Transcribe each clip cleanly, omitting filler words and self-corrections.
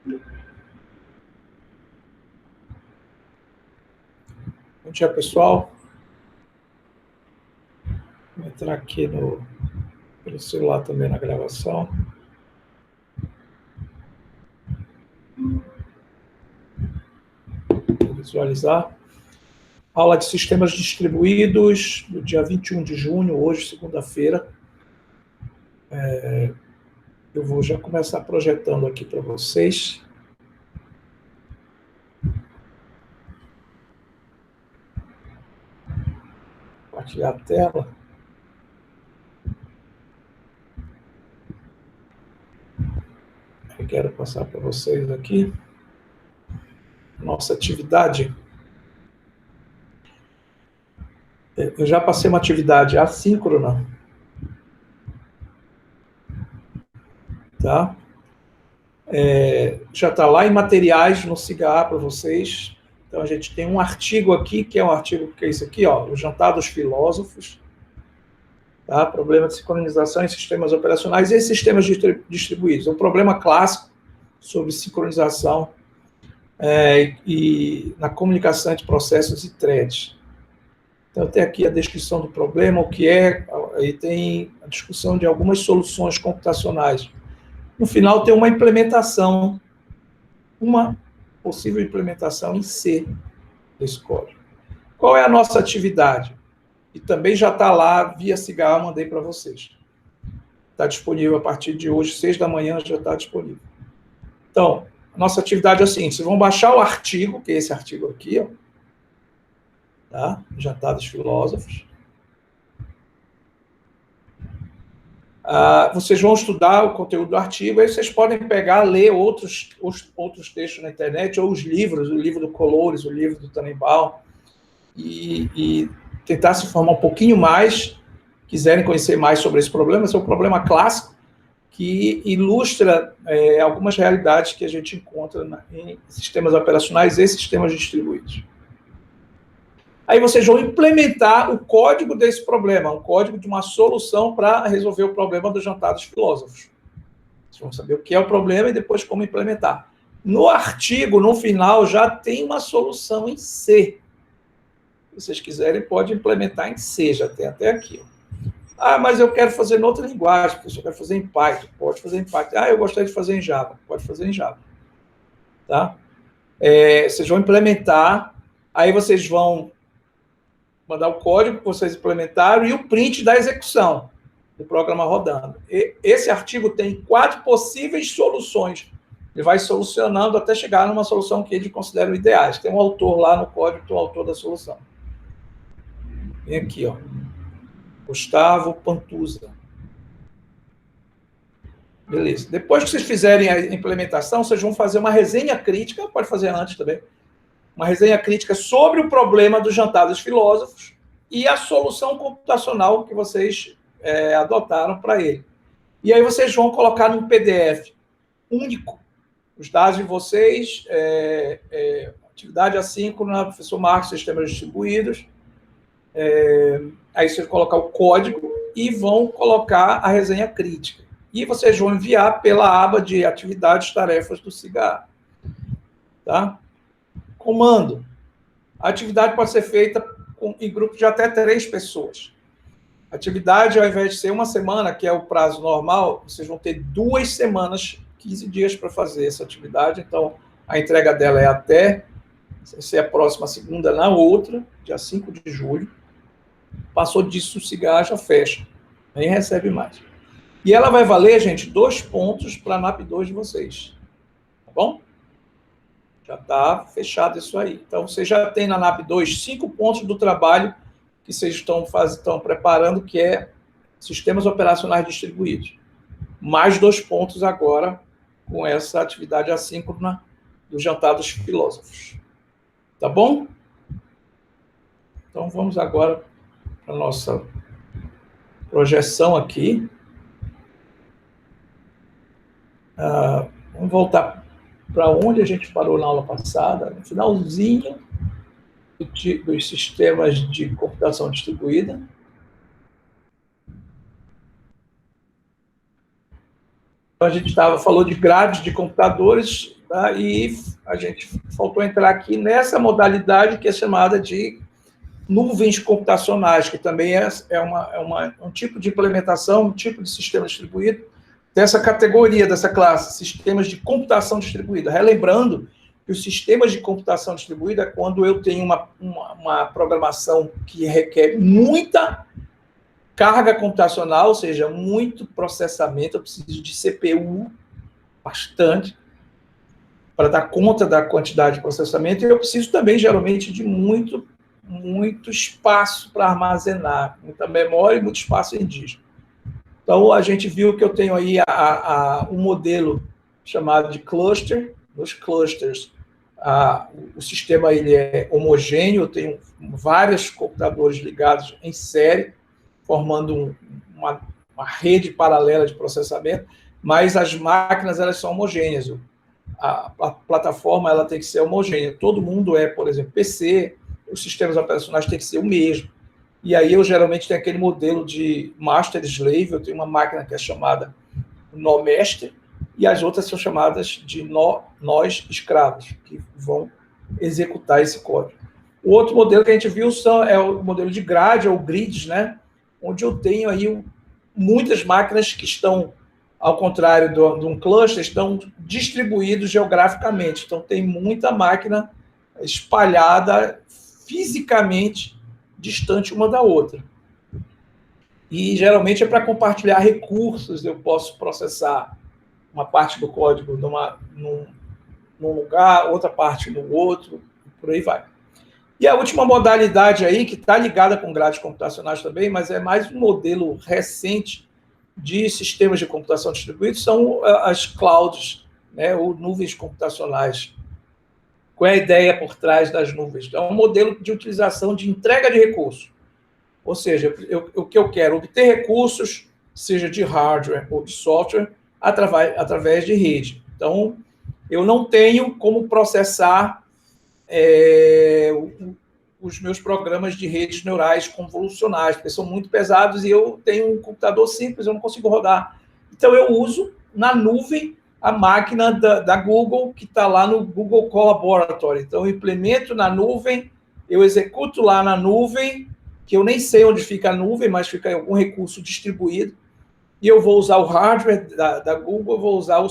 Bom dia, pessoal. Vou entrar aqui pelo celular também na gravação. Vou visualizar. Aula de sistemas distribuídos, do dia 21 de junho, hoje, segunda-feira. Eu vou já começar projetando aqui para vocês. Compartilhar a tela. Eu quero passar para vocês aqui nossa atividade. Eu já passei uma atividade assíncrona, tá? Já está lá em materiais no Cigar para vocês. Então, a gente tem um artigo aqui, que é um artigo que é isso aqui, ó, o Jantar dos Filósofos, tá? Problema de sincronização em sistemas operacionais e sistemas distribuídos. É um problema clássico sobre sincronização e na comunicação entre processos e threads. Então, tem aqui a descrição do problema, o que é, e tem a discussão de algumas soluções computacionais. No final, tem uma implementação, uma possível implementação em C desse código. Qual é a nossa atividade? E também já está lá, via Cigar, mandei para vocês. Está disponível a partir de hoje, 6 da manhã, já está disponível. Então, a nossa atividade é a seguinte: vocês vão baixar o artigo, que é esse artigo aqui, ó, tá? Jantar dos Filósofos. Vocês vão estudar o conteúdo do artigo, aí vocês podem pegar, ler outros textos na internet, ou os livros, o livro do Colores, o livro do Tannenbaum, e tentar se informar um pouquinho mais, quiserem conhecer mais sobre esse problema. Esse é um problema clássico que ilustra algumas realidades que a gente encontra em sistemas operacionais e sistemas distribuídos. Aí vocês vão implementar o código desse problema, um código de uma solução para resolver o problema do Jantar dos Filósofos. Vocês vão saber o que é o problema e depois como implementar. No artigo, no final, já tem uma solução em C. Se vocês quiserem, pode implementar em C, já tem até aqui. Mas eu quero fazer em outra linguagem, porque eu quero fazer em Python. Pode fazer em Python. Eu gostaria de fazer em Java. Pode fazer em Java. Tá? Vocês vão implementar, aí vocês vão mandar o código que vocês implementaram e o print da execução do programa rodando. Esse artigo tem 4 possíveis soluções. Ele vai solucionando até chegar numa solução que eles consideram ideais. Tem um autor lá no código, que é o autor da solução. Vem aqui, ó. Gustavo Pantuza. Beleza. Depois que vocês fizerem a implementação, vocês vão fazer uma resenha crítica, pode fazer antes também, uma resenha crítica sobre o problema do Jantar dos Filósofos e a solução computacional que vocês adotaram para ele. E aí vocês vão colocar num PDF único os dados de vocês, atividade assíncrona, professor Marcos, sistemas distribuídos. Aí vocês vão colocar o código e vão colocar a resenha crítica. E vocês vão enviar pela aba de atividades, tarefas do Cigar. Tá? Comando. A atividade pode ser feita em grupos de até 3 pessoas. A atividade, ao invés de ser uma semana, que é o prazo normal, vocês vão ter 2 semanas, 15 dias para fazer essa atividade. Então, a entrega dela é até, se é a próxima segunda, na outra, dia 5 de julho. Passou disso, o Cigar já fecha. Nem recebe mais. E ela vai valer, gente, 2 pontos para a NAP 2 de vocês. Tá bom? Já está fechado isso aí. Então, você já tem na NAP 2 5 pontos do trabalho que vocês estão preparando, que é sistemas operacionais distribuídos. Mais 2 pontos agora com essa atividade assíncrona do Jantar dos Filósofos. Tá bom? Então, vamos agora para a nossa projeção aqui. Vamos voltar para onde a gente parou na aula passada, no finalzinho dos sistemas de computação distribuída. A gente falou de grades de computadores, Tá? E a gente faltou entrar aqui nessa modalidade que é chamada de nuvens computacionais, que também é um tipo de implementação, um tipo de sistema distribuído dessa categoria, dessa classe, sistemas de computação distribuída. Relembrando que os sistemas de computação distribuída é quando eu tenho uma programação que requer muita carga computacional, ou seja, muito processamento, eu preciso de CPU bastante para dar conta da quantidade de processamento, e eu preciso também, geralmente, de muito espaço para armazenar, muita memória e muito espaço em disco. Então, a gente viu que eu tenho aí um modelo chamado de cluster. Nos clusters, o sistema ele é homogêneo, eu tenho vários computadores ligados em série, formando uma rede paralela de processamento, mas as máquinas elas são homogêneas. A plataforma ela tem que ser homogênea. Todo mundo é, por exemplo, PC, os sistemas operacionais têm que ser o mesmo. E aí eu geralmente tenho aquele modelo de master-slave, eu tenho uma máquina que é chamada nó-mestre, e as outras são chamadas de nós escravos, que vão executar esse código. O outro modelo que a gente viu é o modelo de grade, ou grids, né? Onde eu tenho aí muitas máquinas que estão, ao contrário de um cluster, estão distribuídos geograficamente. Então, tem muita máquina espalhada fisicamente distante uma da outra. E, geralmente, é para compartilhar recursos. Eu posso processar uma parte do código num lugar, outra parte no outro, por aí vai. E a última modalidade aí, que está ligada com grades computacionais também, mas é mais um modelo recente de sistemas de computação distribuídos, são as clouds, né, ou nuvens computacionais. Qual é a ideia por trás das nuvens? É um modelo de utilização de entrega de recursos. Ou seja, o que eu quero? Obter recursos, seja de hardware ou de software, através de rede. Então, eu não tenho como processar os meus programas de redes neurais convolucionais, porque são muito pesados e eu tenho um computador simples, eu não consigo rodar. Então, eu uso na nuvem a máquina da Google, que está lá no Google Colaboratory. Então, eu implemento na nuvem, eu executo lá na nuvem, que eu nem sei onde fica a nuvem, mas fica em algum recurso distribuído, e eu vou usar o hardware da Google, eu vou usar o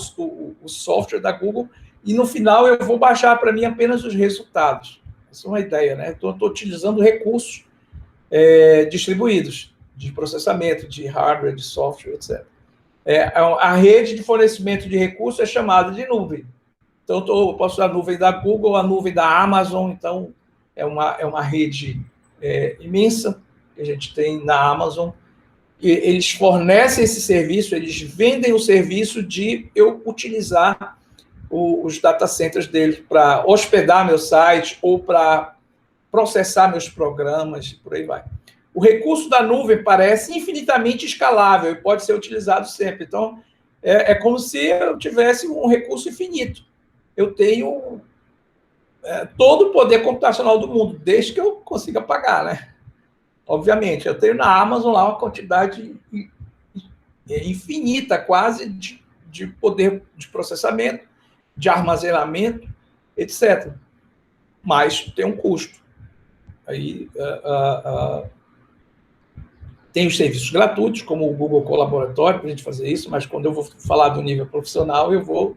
software da Google, e no final eu vou baixar para mim apenas os resultados. Essa é uma ideia, né? Então, eu estou utilizando recursos distribuídos, de processamento, de hardware, de software, etc. A rede de fornecimento de recursos é chamada de nuvem. Então, eu posso usar a nuvem da Google, a nuvem da Amazon, então é uma rede imensa que a gente tem na Amazon. E eles fornecem esse serviço, eles vendem o serviço de eu utilizar os data centers deles para hospedar meu site ou para processar meus programas, por aí vai. O recurso da nuvem parece infinitamente escalável e pode ser utilizado sempre. Então, é como se eu tivesse um recurso infinito. Eu tenho todo o poder computacional do mundo, desde que eu consiga pagar, né? Obviamente, eu tenho na Amazon lá uma quantidade infinita, quase, de poder de processamento, de armazenamento, etc. Mas tem um custo. Aí tem os serviços gratuitos, como o Google Colaboratory, para a gente fazer isso, mas quando eu vou falar do nível profissional, eu vou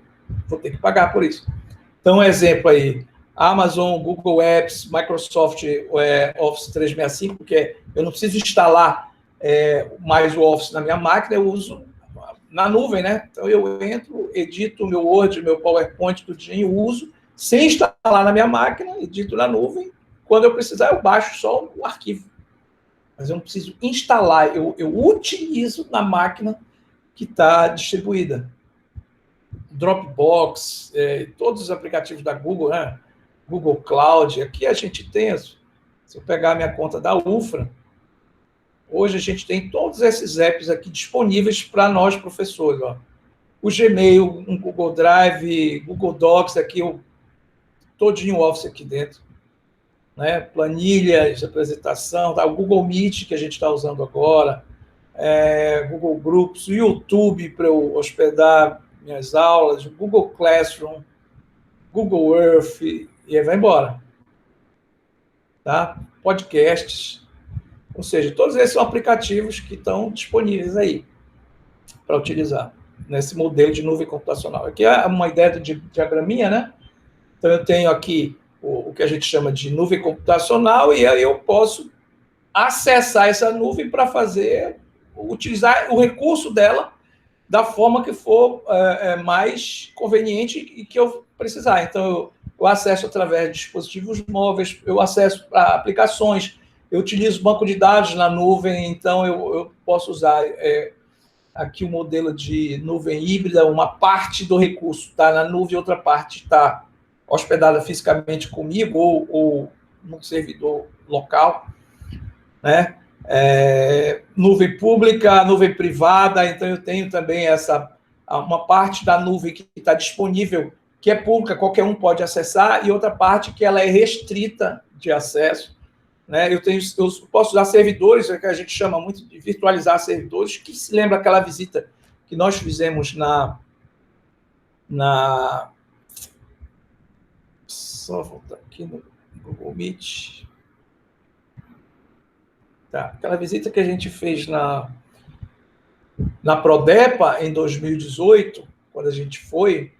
ter que pagar por isso. Então, um exemplo aí, Amazon, Google Apps, Microsoft Office 365, porque eu não preciso instalar mais o Office na minha máquina, eu uso na nuvem, né? Então, eu entro, edito o meu Word, meu PowerPoint, tudinho, uso, sem instalar na minha máquina, edito na nuvem. Quando eu precisar, eu baixo só o arquivo. Mas eu não preciso instalar, eu utilizo na máquina que está distribuída. Dropbox, todos os aplicativos da Google, né? Google Cloud, aqui a gente tem, se eu pegar a minha conta da UFRA, hoje a gente tem todos esses apps aqui disponíveis para nós, professores. Ó. O Gmail, um Google Drive, Google Docs, aqui, todinho o Office aqui dentro. Né? Planilhas, apresentação, tá? O Google Meet, que a gente está usando agora, Google Groups, o YouTube para eu hospedar minhas aulas, o Google Classroom, Google Earth, e aí vai embora. Tá? Podcasts. Ou seja, todos esses são aplicativos que estão disponíveis aí para utilizar nesse modelo de nuvem computacional. Aqui é uma ideia de diagraminha, né? Então, eu tenho aqui o que a gente chama de nuvem computacional e aí eu posso acessar essa nuvem para utilizar o recurso dela da forma que for mais conveniente e que eu precisar. Então, eu acesso através de dispositivos móveis, eu acesso para aplicações, eu utilizo banco de dados na nuvem, então eu posso usar aqui o modelo de nuvem híbrida, uma parte do recurso está na nuvem, outra parte está hospedada fisicamente comigo ou num servidor local, né? Nuvem pública, nuvem privada, então eu tenho também uma parte da nuvem que está disponível, que é pública, qualquer um pode acessar, e outra parte que ela é restrita de acesso, né? Eu posso usar servidores, que a gente chama muito de virtualizar servidores, que se lembra aquela visita que nós fizemos só voltar aqui no Google Meet. Tá. Aquela visita que a gente fez na Prodepa em 2018, quando a gente foi,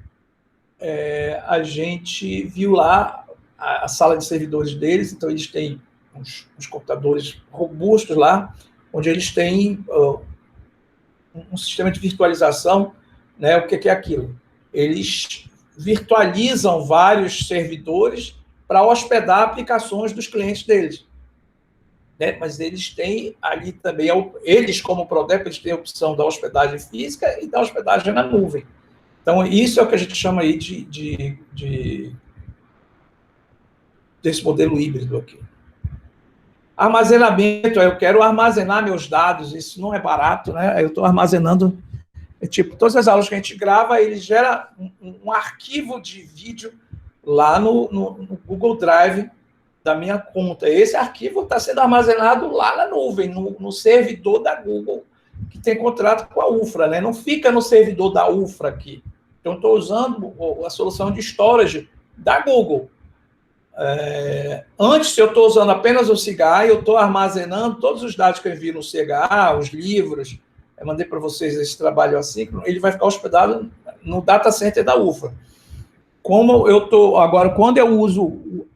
a gente viu lá a sala de servidores deles, então eles têm uns computadores robustos lá, onde eles têm um sistema de virtualização, né? O que é aquilo? Eles virtualizam vários servidores para hospedar aplicações dos clientes deles. Né? Mas eles têm ali também, eles como Prodep, eles têm a opção da hospedagem física e da hospedagem na nuvem. Então, isso é o que a gente chama aí desse modelo híbrido aqui. Armazenamento, eu quero armazenar meus dados, isso não é barato, né? Eu estou armazenando, todas as aulas que a gente grava, ele gera um arquivo de vídeo lá no Google Drive da minha conta. Esse arquivo está sendo armazenado lá na nuvem, no servidor da Google, que tem contrato com a UFRA, né? Não fica no servidor da UFRA aqui. Então, estou usando a solução de storage da Google. Antes, se eu estou usando apenas o CGA, eu estou armazenando todos os dados que eu envio no CGA, os livros, eu mandei para vocês esse trabalho assim, ele vai ficar hospedado no data center da UFRA. Como eu estou agora, quando eu uso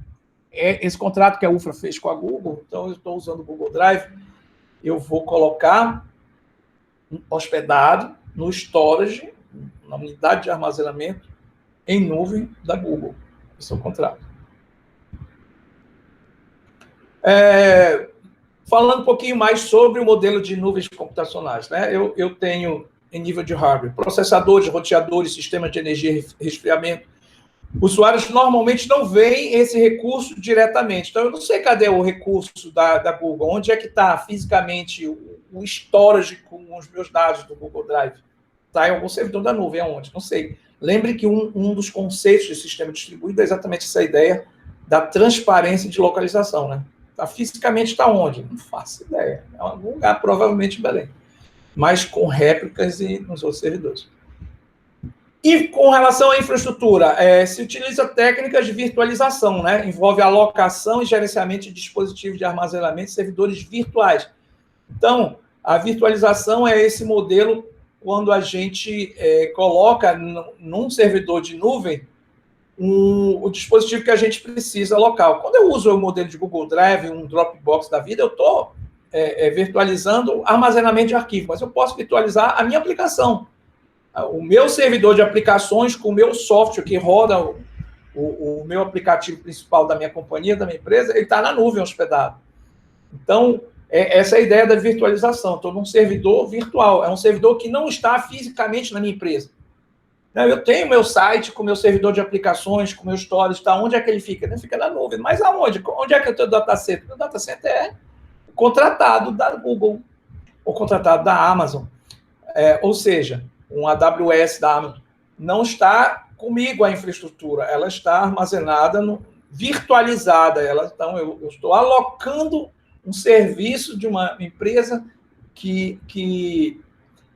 esse contrato que a UFRA fez com a Google, então eu estou usando o Google Drive, eu vou colocar hospedado no storage, na unidade de armazenamento, em nuvem da Google. Esse é o contrato. Falando um pouquinho mais sobre o modelo de nuvens computacionais, né? Eu tenho, em nível de hardware, processadores, roteadores, sistemas de energia e resfriamento. Usuários normalmente não veem esse recurso diretamente. Então, eu não sei cadê o recurso da Google, onde é que está fisicamente o storage com os meus dados do Google Drive. Está em algum servidor da nuvem, aonde? Não sei. Lembre que um dos conceitos de sistema distribuído é exatamente essa ideia da transparência de localização, né? Fisicamente está onde? Não faço ideia. É algum lugar, provavelmente em Belém. Mas com réplicas e nos outros servidores. E com relação à infraestrutura, se utiliza técnicas de virtualização, né? Envolve alocação e gerenciamento de dispositivos de armazenamento e servidores virtuais. Então, a virtualização é esse modelo quando a gente coloca num servidor de nuvem o dispositivo que a gente precisa local. Quando eu uso o modelo de Google Drive, um Dropbox da vida, eu estou virtualizando armazenamento de arquivo, mas eu posso virtualizar a minha aplicação. O meu servidor de aplicações com o meu software que roda o meu aplicativo principal da minha companhia, da minha empresa, ele está na nuvem hospedado. Então, essa é a ideia da virtualização. Estou num servidor virtual. É um servidor que não está fisicamente na minha empresa. Eu tenho meu site com meu servidor de aplicações, com meu storage, tá? Onde é que ele fica? Ele fica na nuvem. Mas aonde? Onde é que eu tenho o data center? O data center é contratado da Google, ou contratado da Amazon. Ou seja, um AWS da Amazon. Não está comigo a infraestrutura, ela está armazenada, virtualizada. Então, eu estou alocando um serviço de uma empresa que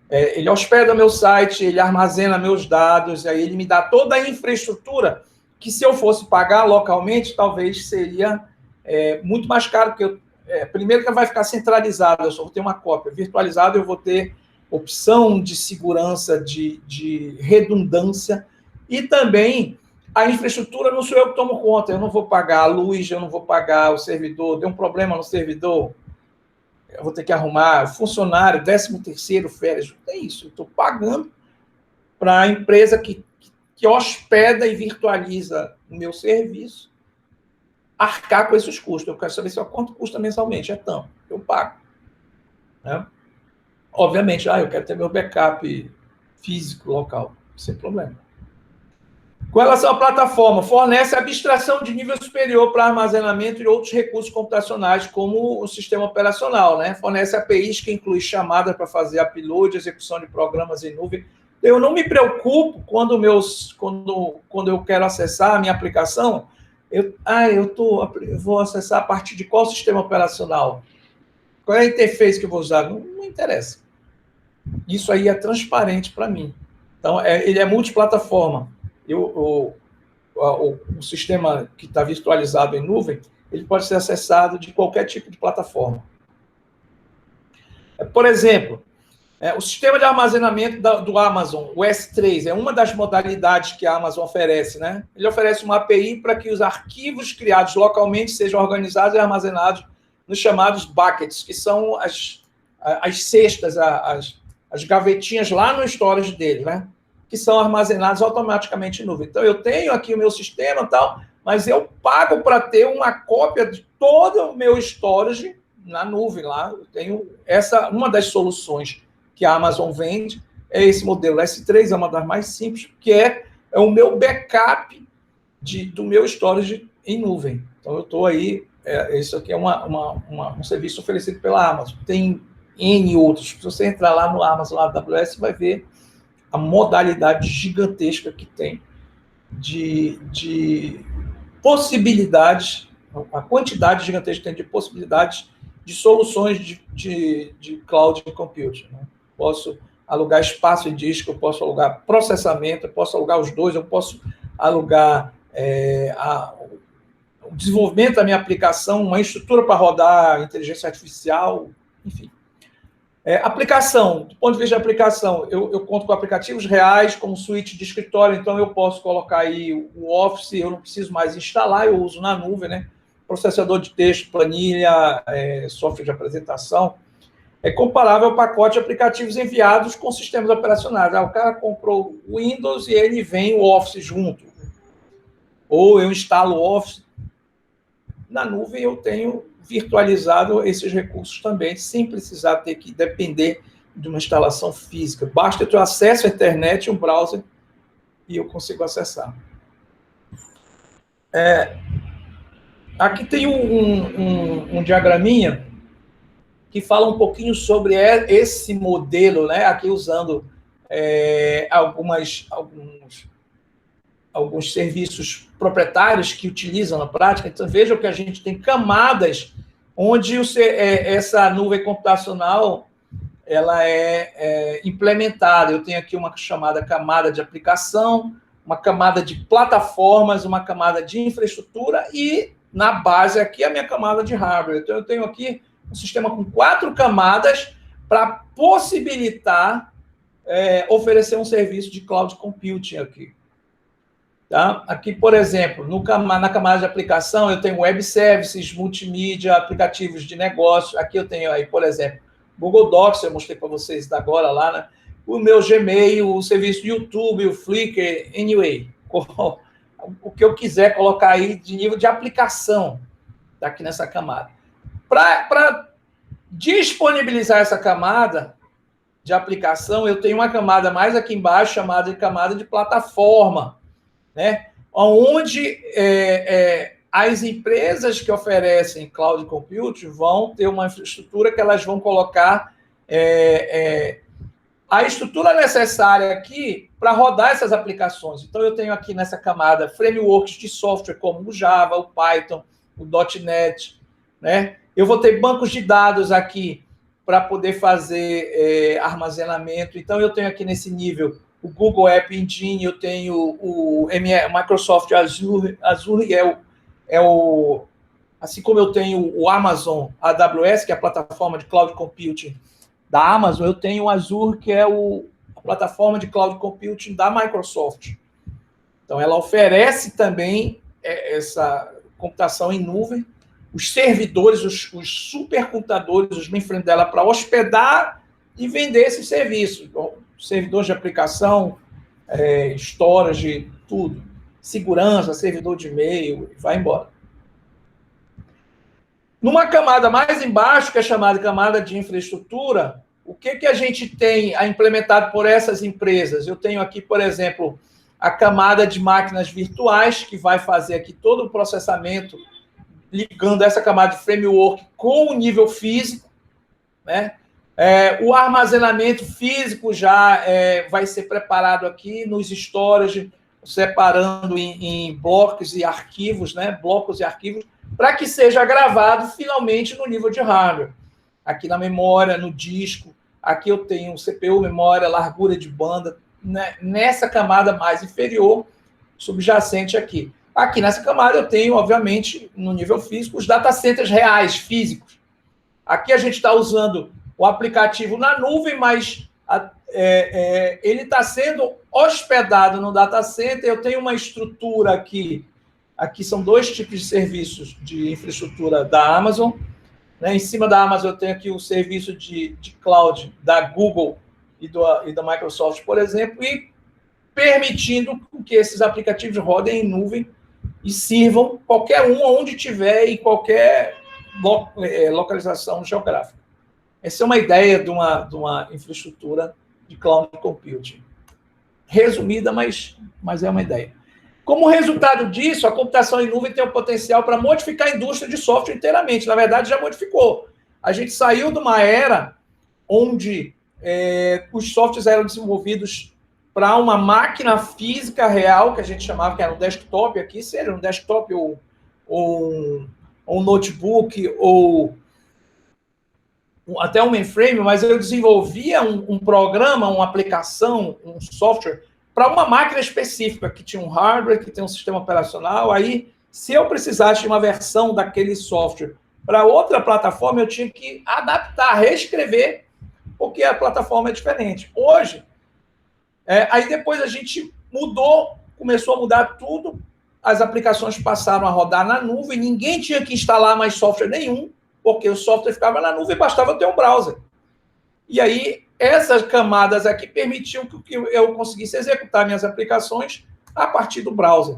ele hospeda meu site, ele armazena meus dados, aí ele me dá toda a infraestrutura que se eu fosse pagar localmente, talvez seria muito mais caro, porque primeiro que vai ficar centralizado, eu só vou ter uma cópia. Virtualizado eu vou ter opção de segurança, de redundância, e também a infraestrutura não sou eu que tomo conta, eu não vou pagar a luz, eu não vou pagar o servidor, deu um problema no servidor, eu vou ter que arrumar funcionário, 13º, férias, não tem isso, eu estou pagando para a empresa que hospeda e virtualiza o meu serviço, arcar com esses custos. Eu quero saber quanto custa mensalmente. Então, eu pago. Né? Obviamente, eu quero ter meu backup físico local, sem problema. Com relação à plataforma, fornece abstração de nível superior para armazenamento e outros recursos computacionais, como o sistema operacional. Né? Fornece APIs que inclui chamadas para fazer upload, execução de programas em nuvem. Eu não me preocupo quando eu quero acessar a minha aplicação. Eu vou acessar a partir de qual sistema operacional? Qual é a interface que eu vou usar? Não interessa. Isso aí é transparente para mim. Então, ele é multiplataforma. O sistema que está virtualizado em nuvem, ele pode ser acessado de qualquer tipo de plataforma. Por exemplo, o sistema de armazenamento do Amazon, o S3, é uma das modalidades que a Amazon oferece, né? Ele oferece uma API para que os arquivos criados localmente sejam organizados e armazenados nos chamados buckets, que são as cestas, as gavetinhas lá no storage dele, né? Que são armazenados automaticamente em nuvem. Então, eu tenho aqui o meu sistema e tal, mas eu pago para ter uma cópia de todo o meu storage na nuvem lá. Eu tenho uma das soluções que a Amazon vende, é esse modelo S3, é uma das mais simples, que é o meu backup do meu storage em nuvem. Então, eu estou aí, isso aqui é um serviço oferecido pela Amazon. Tem N outros. Se você entrar lá no Amazon, lá no AWS, você vai ver a modalidade gigantesca que tem de possibilidades, a quantidade gigantesca que tem de possibilidades de soluções de cloud computing. Né? Posso alugar espaço em disco, eu posso alugar processamento, eu posso alugar os dois, eu posso alugar o desenvolvimento da minha aplicação, uma estrutura para rodar inteligência artificial, enfim. Aplicação, do ponto de vista de aplicação, eu conto com aplicativos reais, como suíte de escritório, então eu posso colocar aí o Office, eu não preciso mais instalar, eu uso na nuvem, né? Processador de texto, planilha, software de apresentação. É comparável ao pacote de aplicativos enviados com sistemas operacionais. O cara comprou o Windows e ele vem o Office junto. Ou eu instalo o Office. Na nuvem eu tenho virtualizado esses recursos também, sem precisar ter que depender de uma instalação física. Basta eu ter acesso à internet, um browser, e eu consigo acessar. Aqui tem um diagraminha que fala um pouquinho sobre esse modelo, né? Aqui usando alguns serviços proprietários que utilizam na prática. Então, vejam que a gente tem camadas onde essa nuvem computacional ela é implementada. Eu tenho aqui uma chamada camada de aplicação, uma camada de plataformas, uma camada de infraestrutura e, na base aqui, a minha camada de hardware. Então, eu tenho aqui um sistema com 4 camadas para possibilitar oferecer um serviço de cloud computing aqui. Tá? Aqui, por exemplo, na camada de aplicação, eu tenho web services, multimídia, aplicativos de negócio. Aqui eu tenho aí, por exemplo, Google Docs, eu mostrei para vocês agora lá, né? O meu Gmail, o serviço do YouTube, o Flickr, anyway. O que eu quiser colocar aí de nível de aplicação, tá aqui nessa camada. Para disponibilizar essa camada de aplicação, eu tenho uma camada mais aqui embaixo, chamada de camada de plataforma, né? Onde as empresas que oferecem cloud computing vão ter uma infraestrutura que elas vão colocar a estrutura necessária aqui para rodar essas aplicações. Então, eu tenho aqui nessa camada frameworks de software como o Java, o Python, o .NET, né? Eu vou ter bancos de dados aqui para poder fazer armazenamento. Então, eu tenho aqui nesse nível o Google App Engine, eu tenho o Microsoft Azure, Azure assim como eu tenho o Amazon AWS, que é a plataforma de cloud computing da Amazon, eu tenho o Azure, que é a plataforma de cloud computing da Microsoft. Então, ela oferece também essa computação em nuvem, os servidores, os supercomputadores, os mainframes dela para hospedar e vender esses serviços. Servidores de aplicação, storage, tudo. Segurança, servidor de e-mail, vai embora. Numa camada mais embaixo, que é chamada camada de infraestrutura, o que a gente tem implementado por essas empresas? Eu tenho aqui, por exemplo, a camada de máquinas virtuais, que vai fazer aqui todo o processamento, ligando essa camada de framework com o nível físico, né? O armazenamento físico já vai ser preparado aqui nos storage, separando em blocos e arquivos, né? Blocos e arquivos, para que seja gravado finalmente no nível de hardware. Aqui na memória, no disco, aqui eu tenho CPU, memória, largura de banda, né? Nessa camada mais inferior, subjacente aqui. Aqui nessa camada eu tenho, obviamente, no nível físico, os data centers reais, físicos. Aqui a gente está usando o aplicativo na nuvem, mas ele está sendo hospedado no data center. Eu tenho uma estrutura aqui. Aqui são dois tipos de serviços de infraestrutura da Amazon. Né? Em cima da Amazon eu tenho aqui o serviço de cloud da Google e da Microsoft, por exemplo, e permitindo que esses aplicativos rodem em nuvem e sirvam qualquer um onde tiver em qualquer localização geográfica. Essa é uma ideia de uma infraestrutura de cloud computing. Resumida, mas é uma ideia. Como resultado disso, a computação em nuvem tem o potencial para modificar a indústria de software inteiramente. Na verdade, já modificou. A gente saiu de uma era onde os softwares eram desenvolvidos para uma máquina física real, que a gente chamava, que era um desktop aqui, seria um desktop ou um notebook, ou até um mainframe, mas eu desenvolvia um programa, uma aplicação, um software, para uma máquina específica, que tinha um hardware, que tem um sistema operacional. Aí, se eu precisasse de uma versão daquele software para outra plataforma, eu tinha que adaptar, reescrever, porque a plataforma é diferente. Hoje, aí depois a gente começou a mudar tudo, as aplicações passaram a rodar na nuvem, ninguém tinha que instalar mais software nenhum, porque o software ficava na nuvem e bastava ter um browser. E aí, essas camadas aqui permitiam que eu conseguisse executar minhas aplicações a partir do browser.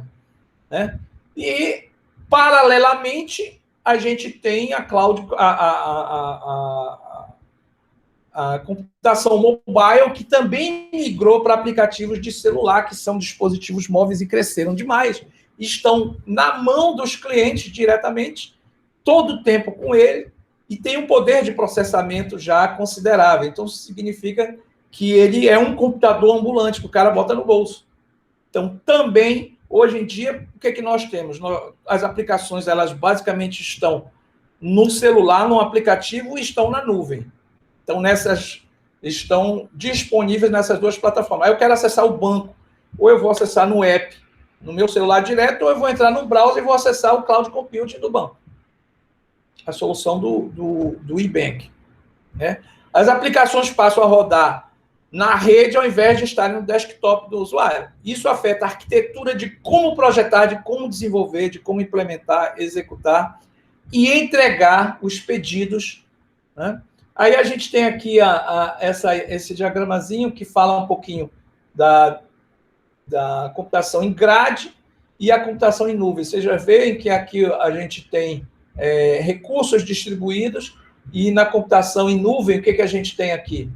Né? E, paralelamente, a gente tem a cloud, a computação mobile, que também migrou para aplicativos de celular, que são dispositivos móveis e cresceram demais. Estão na mão dos clientes diretamente, todo o tempo com ele, e tem um poder de processamento já considerável. Então, isso significa que ele é um computador ambulante que o cara bota no bolso. Então, também, hoje em dia, o que nós temos? As aplicações, elas basicamente estão no celular, no aplicativo, e estão na nuvem. Então, estão disponíveis nessas duas plataformas. Aí eu quero acessar o banco, ou eu vou acessar no app, no meu celular direto, ou eu vou entrar no browser e vou acessar o cloud computing do banco. A solução do e-bank. Né? As aplicações passam a rodar na rede ao invés de estarem no desktop do usuário. Isso afeta a arquitetura de como projetar, de como desenvolver, de como implementar, executar e entregar os pedidos. Né? Aí a gente tem aqui esse diagramazinho que fala um pouquinho da computação em grade e a computação em nuvem. Vocês já veem que aqui a gente tem recursos distribuídos, e na computação em nuvem, o que a gente tem aqui?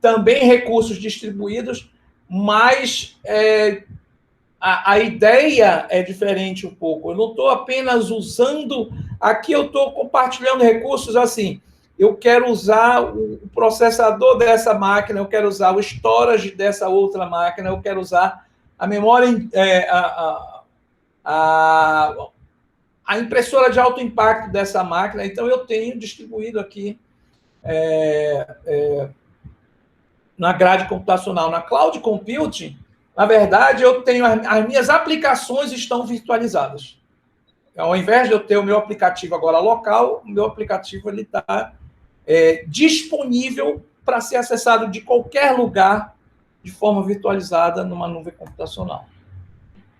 Também recursos distribuídos, mas a ideia é diferente um pouco. Eu não estou apenas usando... Aqui eu estou compartilhando recursos assim. Eu quero usar o processador dessa máquina, eu quero usar o storage dessa outra máquina, eu quero usar a memória... a impressora de alto impacto dessa máquina. Então, eu tenho distribuído aqui na grade computacional. Na cloud computing, na verdade, eu tenho as minhas aplicações estão virtualizadas. Ao invés de eu ter o meu aplicativo agora local, o meu aplicativo está disponível para ser acessado de qualquer lugar de forma virtualizada numa nuvem computacional.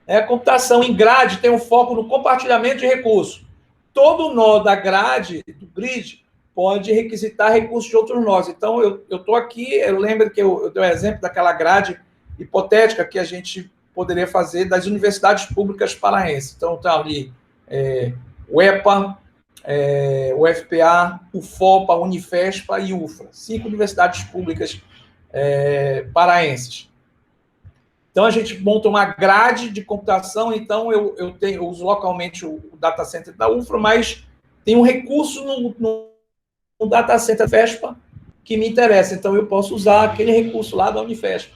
A computação em grade tem um foco no compartilhamento de recursos. Todo nó da grade, do grid, pode requisitar recursos de outros nós. Então, eu estou aqui, eu lembro que eu dei um exemplo daquela grade hipotética que a gente poderia fazer das universidades públicas paraenses. Então, está ali o EPA, o FPA, o FOPA, a Unifespa e UFRA. 5 universidades públicas paraenses. Então, a gente monta uma grade de computação, então eu uso localmente o data center da UFRA, mas tem um recurso no data center FESPA que me interessa, então eu posso usar aquele recurso lá da Unifespa.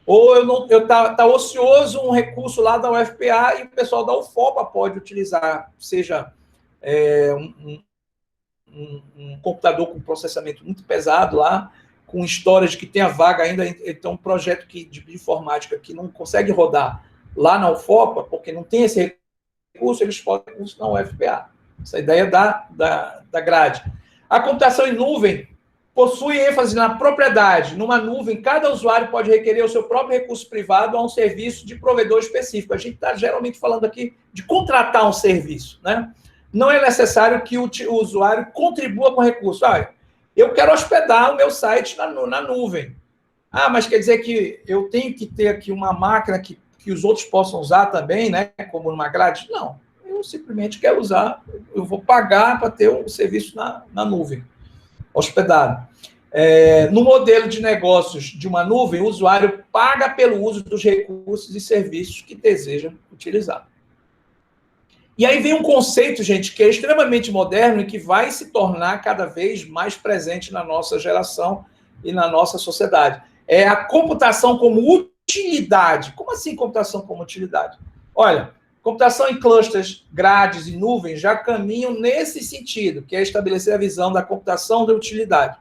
Ou tá ocioso um recurso lá da UFPA e o pessoal da UFOPA pode utilizar, seja um computador com processamento muito pesado lá, com storage que tenha vaga ainda, então um projeto de informática que não consegue rodar lá na UFOPA, porque não tem esse recurso, eles podem recurso na UFPA. Essa ideia da grade. A computação em nuvem possui ênfase na propriedade. Numa nuvem, cada usuário pode requerer o seu próprio recurso privado a um serviço de provedor específico. A gente está geralmente falando aqui de contratar um serviço, né? Não é necessário que o usuário contribua com recurso. Eu quero hospedar o meu site na nuvem. Mas quer dizer que eu tenho que ter aqui uma máquina que os outros possam usar também, né? Como numa grade? Não. Eu simplesmente quero usar, eu vou pagar para ter um serviço na nuvem, hospedado. No modelo de negócios de uma nuvem, o usuário paga pelo uso dos recursos e serviços que deseja utilizar. E aí vem um conceito, gente, que é extremamente moderno e que vai se tornar cada vez mais presente na nossa geração e na nossa sociedade. É a computação como utilidade. Como assim computação como utilidade? Olha, computação em clusters, grades e nuvens já caminham nesse sentido, que é estabelecer a visão da computação de utilidade.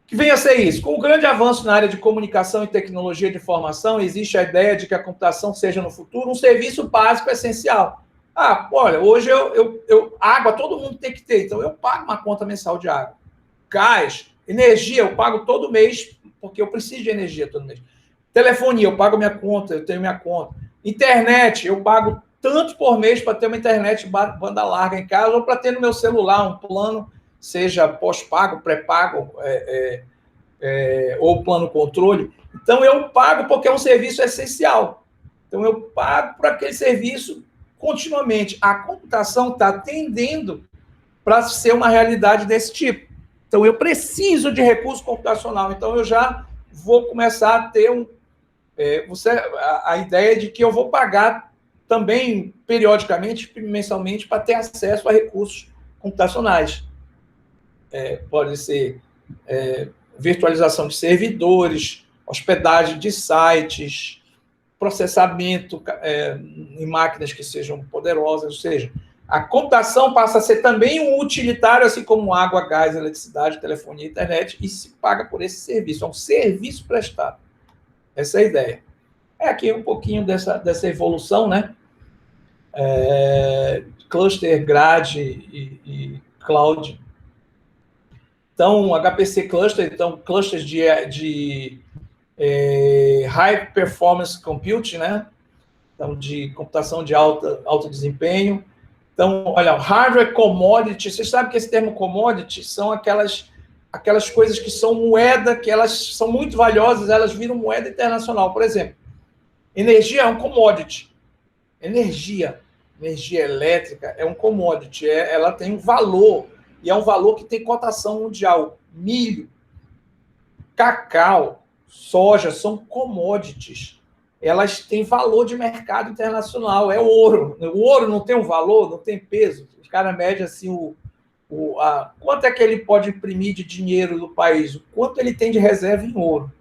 Que vem a ser isso? Com o grande avanço na área de comunicação e tecnologia de informação, existe a ideia de que a computação seja, no futuro, um serviço básico essencial. Olha, hoje água todo mundo tem que ter, então eu pago uma conta mensal de água. Gás, energia, eu pago todo mês, porque eu preciso de energia todo mês. Telefonia, eu pago minha conta, eu tenho minha conta. Internet, eu pago tanto por mês para ter uma internet banda larga em casa ou para ter no meu celular um plano, seja pós-pago, pré-pago ou plano controle. Então, eu pago porque é um serviço essencial. Então, eu pago por aquele serviço continuamente. A computação está tendendo para ser uma realidade desse tipo. Então, eu preciso de recurso computacional. Então, eu já vou começar a ter a ideia de que eu vou pagar também, periodicamente, mensalmente, para ter acesso a recursos computacionais. Pode ser virtualização de servidores, hospedagem de sites, processamento em máquinas que sejam poderosas, ou seja, a computação passa a ser também um utilitário, assim como água, gás, eletricidade, telefonia, internet, e se paga por esse serviço. É um serviço prestado. Essa é a ideia. Aqui um pouquinho dessa evolução, né? Cluster, grade e cloud. Então, HPC Cluster, clusters de High Performance Computing, né? Então, de computação de alto desempenho. Então, olha, hardware commodity, vocês sabem que esse termo commodity são aquelas coisas que são moeda, que elas são muito valiosas, elas viram moeda internacional. Por exemplo, energia é um commodity. Energia elétrica é um commodity, ela tem um valor, e é um valor que tem cotação mundial. Milho, cacau, soja são commodities. Elas têm valor de mercado internacional, é ouro. O ouro não tem um valor, não tem peso. Os caras medem assim quanto é que ele pode imprimir de dinheiro no país, o quanto ele tem de reserva em ouro.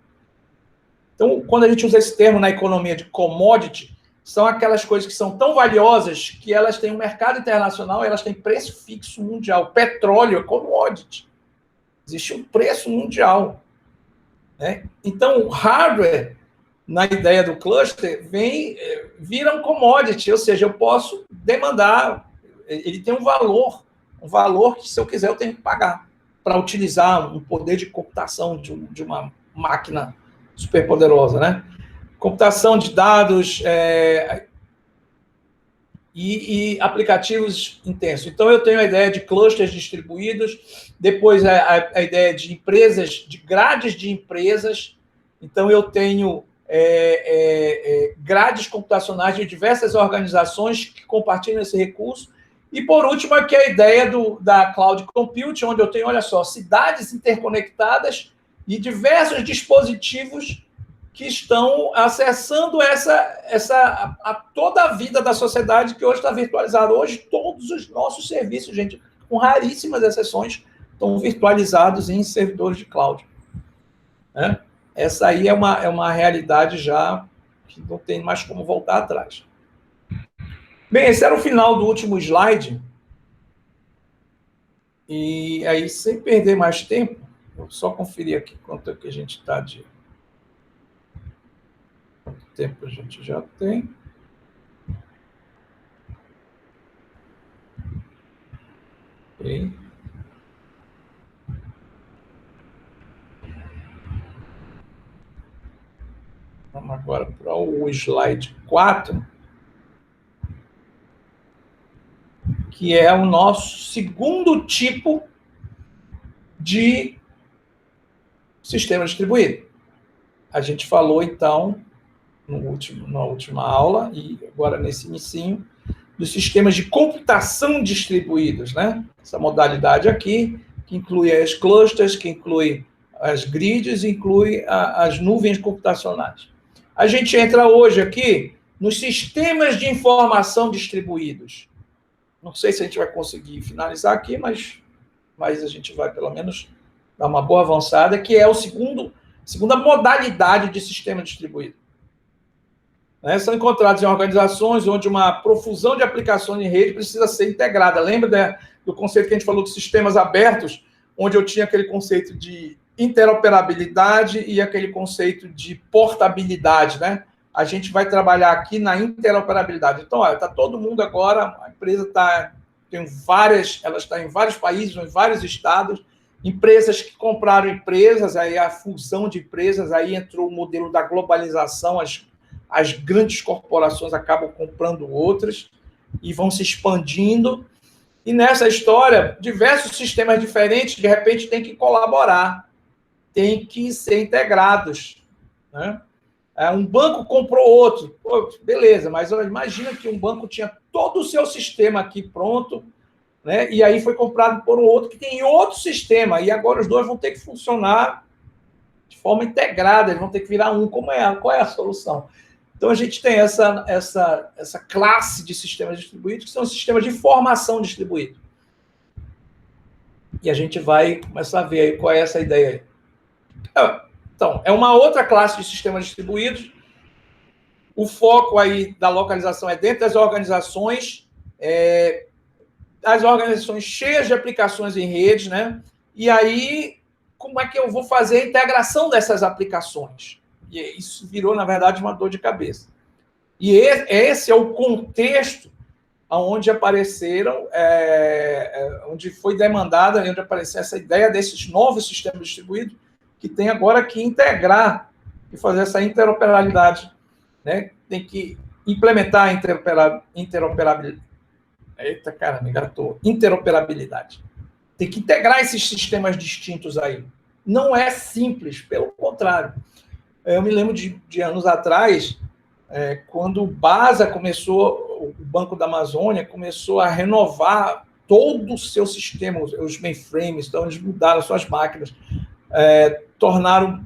Então, quando a gente usa esse termo na economia de commodity, são aquelas coisas que são tão valiosas que elas têm um mercado internacional, elas têm preço fixo mundial. Petróleo é commodity. Existe um preço mundial. né? Então, o hardware, na ideia do cluster, vira um commodity, ou seja, eu posso demandar, ele tem um valor que, se eu quiser, eu tenho que pagar para utilizar um poder de computação de uma máquina superpoderosa, né? Computação de dados e aplicativos intensos. Então, eu tenho a ideia de clusters distribuídos, depois a ideia de empresas, de grades de empresas. Então, eu tenho grades computacionais de diversas organizações que compartilham esse recurso. E, por último, aqui a ideia da cloud computing, onde eu tenho, olha só, cidades interconectadas e diversos dispositivos que estão acessando toda a vida da sociedade que hoje está virtualizada. Hoje, todos os nossos serviços, gente, com raríssimas exceções, estão virtualizados em servidores de cloud. Né? Essa aí é uma realidade já que não tem mais como voltar atrás. Bem, esse era o final do último slide. E aí, sem perder mais tempo, vou só conferir aqui quanto é que a gente está de tempo. A gente já tem. Ok. Vamos agora para o slide 4, que é o nosso segundo tipo de sistema distribuído. A gente falou, então, na última aula, e agora nesse inicinho, dos sistemas de computação distribuídos, né? Essa modalidade aqui, que inclui as clusters, que inclui as grids, inclui as nuvens computacionais. A gente entra hoje aqui nos sistemas de informação distribuídos. Não sei se a gente vai conseguir finalizar aqui, mas a gente vai, pelo menos, dar uma boa avançada, que é a segunda modalidade de sistema distribuído. São encontrados em organizações onde uma profusão de aplicações em rede precisa ser integrada. Lembra do conceito que a gente falou de sistemas abertos, onde eu tinha aquele conceito de interoperabilidade e aquele conceito de portabilidade, né? A gente vai trabalhar aqui na interoperabilidade. Então, olha, está todo mundo agora, a empresa ela está em vários países, em vários estados, empresas que compraram empresas, aí a fusão de empresas, aí entrou o modelo da globalização, as grandes corporações acabam comprando outras e vão se expandindo. E nessa história, diversos sistemas diferentes, de repente, têm que colaborar, têm que ser integrados. Né? Um banco comprou outro. Pô, beleza, mas imagina que um banco tinha todo o seu sistema aqui pronto, né? E aí foi comprado por um outro que tem outro sistema, e agora os dois vão ter que funcionar de forma integrada, eles vão ter que virar um. Qual é a solução? Então, a gente tem essa classe de sistemas distribuídos, que são os sistemas de informação distribuído. E a gente vai começar a ver aí qual é essa ideia aí. Então, é uma outra classe de sistemas distribuídos. O foco aí da localização é dentro das organizações, as organizações cheias de aplicações em redes, né? E aí, como é que eu vou fazer a integração dessas aplicações? E isso virou, na verdade, uma dor de cabeça. E esse é o contexto onde apareceram, onde foi demandada, onde apareceu essa ideia desses novos sistemas distribuídos, que tem agora que integrar e fazer essa interoperabilidade. Né? Tem que implementar a interoperabilidade. Eita, cara, me engatou. Interoperabilidade. Tem que integrar esses sistemas distintos aí. Não é simples, pelo contrário. Eu me lembro de anos atrás, quando o BASA começou, o Banco da Amazônia começou a renovar todo o seu sistema, os mainframes, então eles mudaram suas máquinas, compraram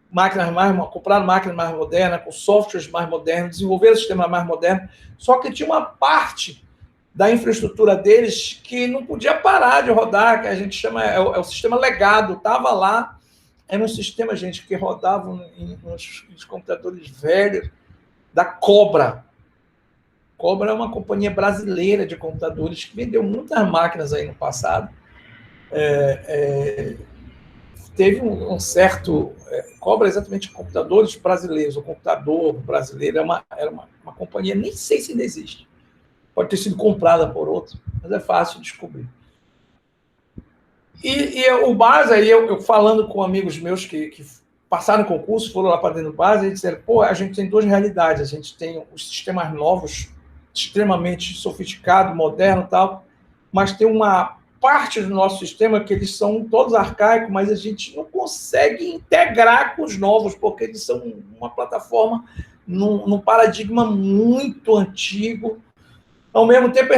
máquinas mais modernas, com softwares mais modernos, desenvolveram sistemas mais modernos, só que tinha uma parte da infraestrutura deles que não podia parar de rodar, que a gente chama, é o sistema legado, estava lá. Era um sistema, gente, que rodava nos computadores velhos da Cobra. Cobra é uma companhia brasileira de computadores que vendeu muitas máquinas aí no passado. teve um certo... cobra exatamente computadores brasileiros. O computador brasileiro era uma companhia, nem sei se ainda existe. Pode ter sido comprada por outro, mas é fácil de descobrir. E o BAS, aí eu falando com amigos meus que passaram o concurso, foram lá para dentro do BAS, e disseram, pô, a gente tem duas realidades. A gente tem os sistemas novos, extremamente sofisticados, modernos e tal, mas tem uma parte do nosso sistema que eles são todos arcaicos, mas a gente não consegue integrar com os novos, porque eles são uma plataforma num paradigma muito antigo. Ao mesmo tempo,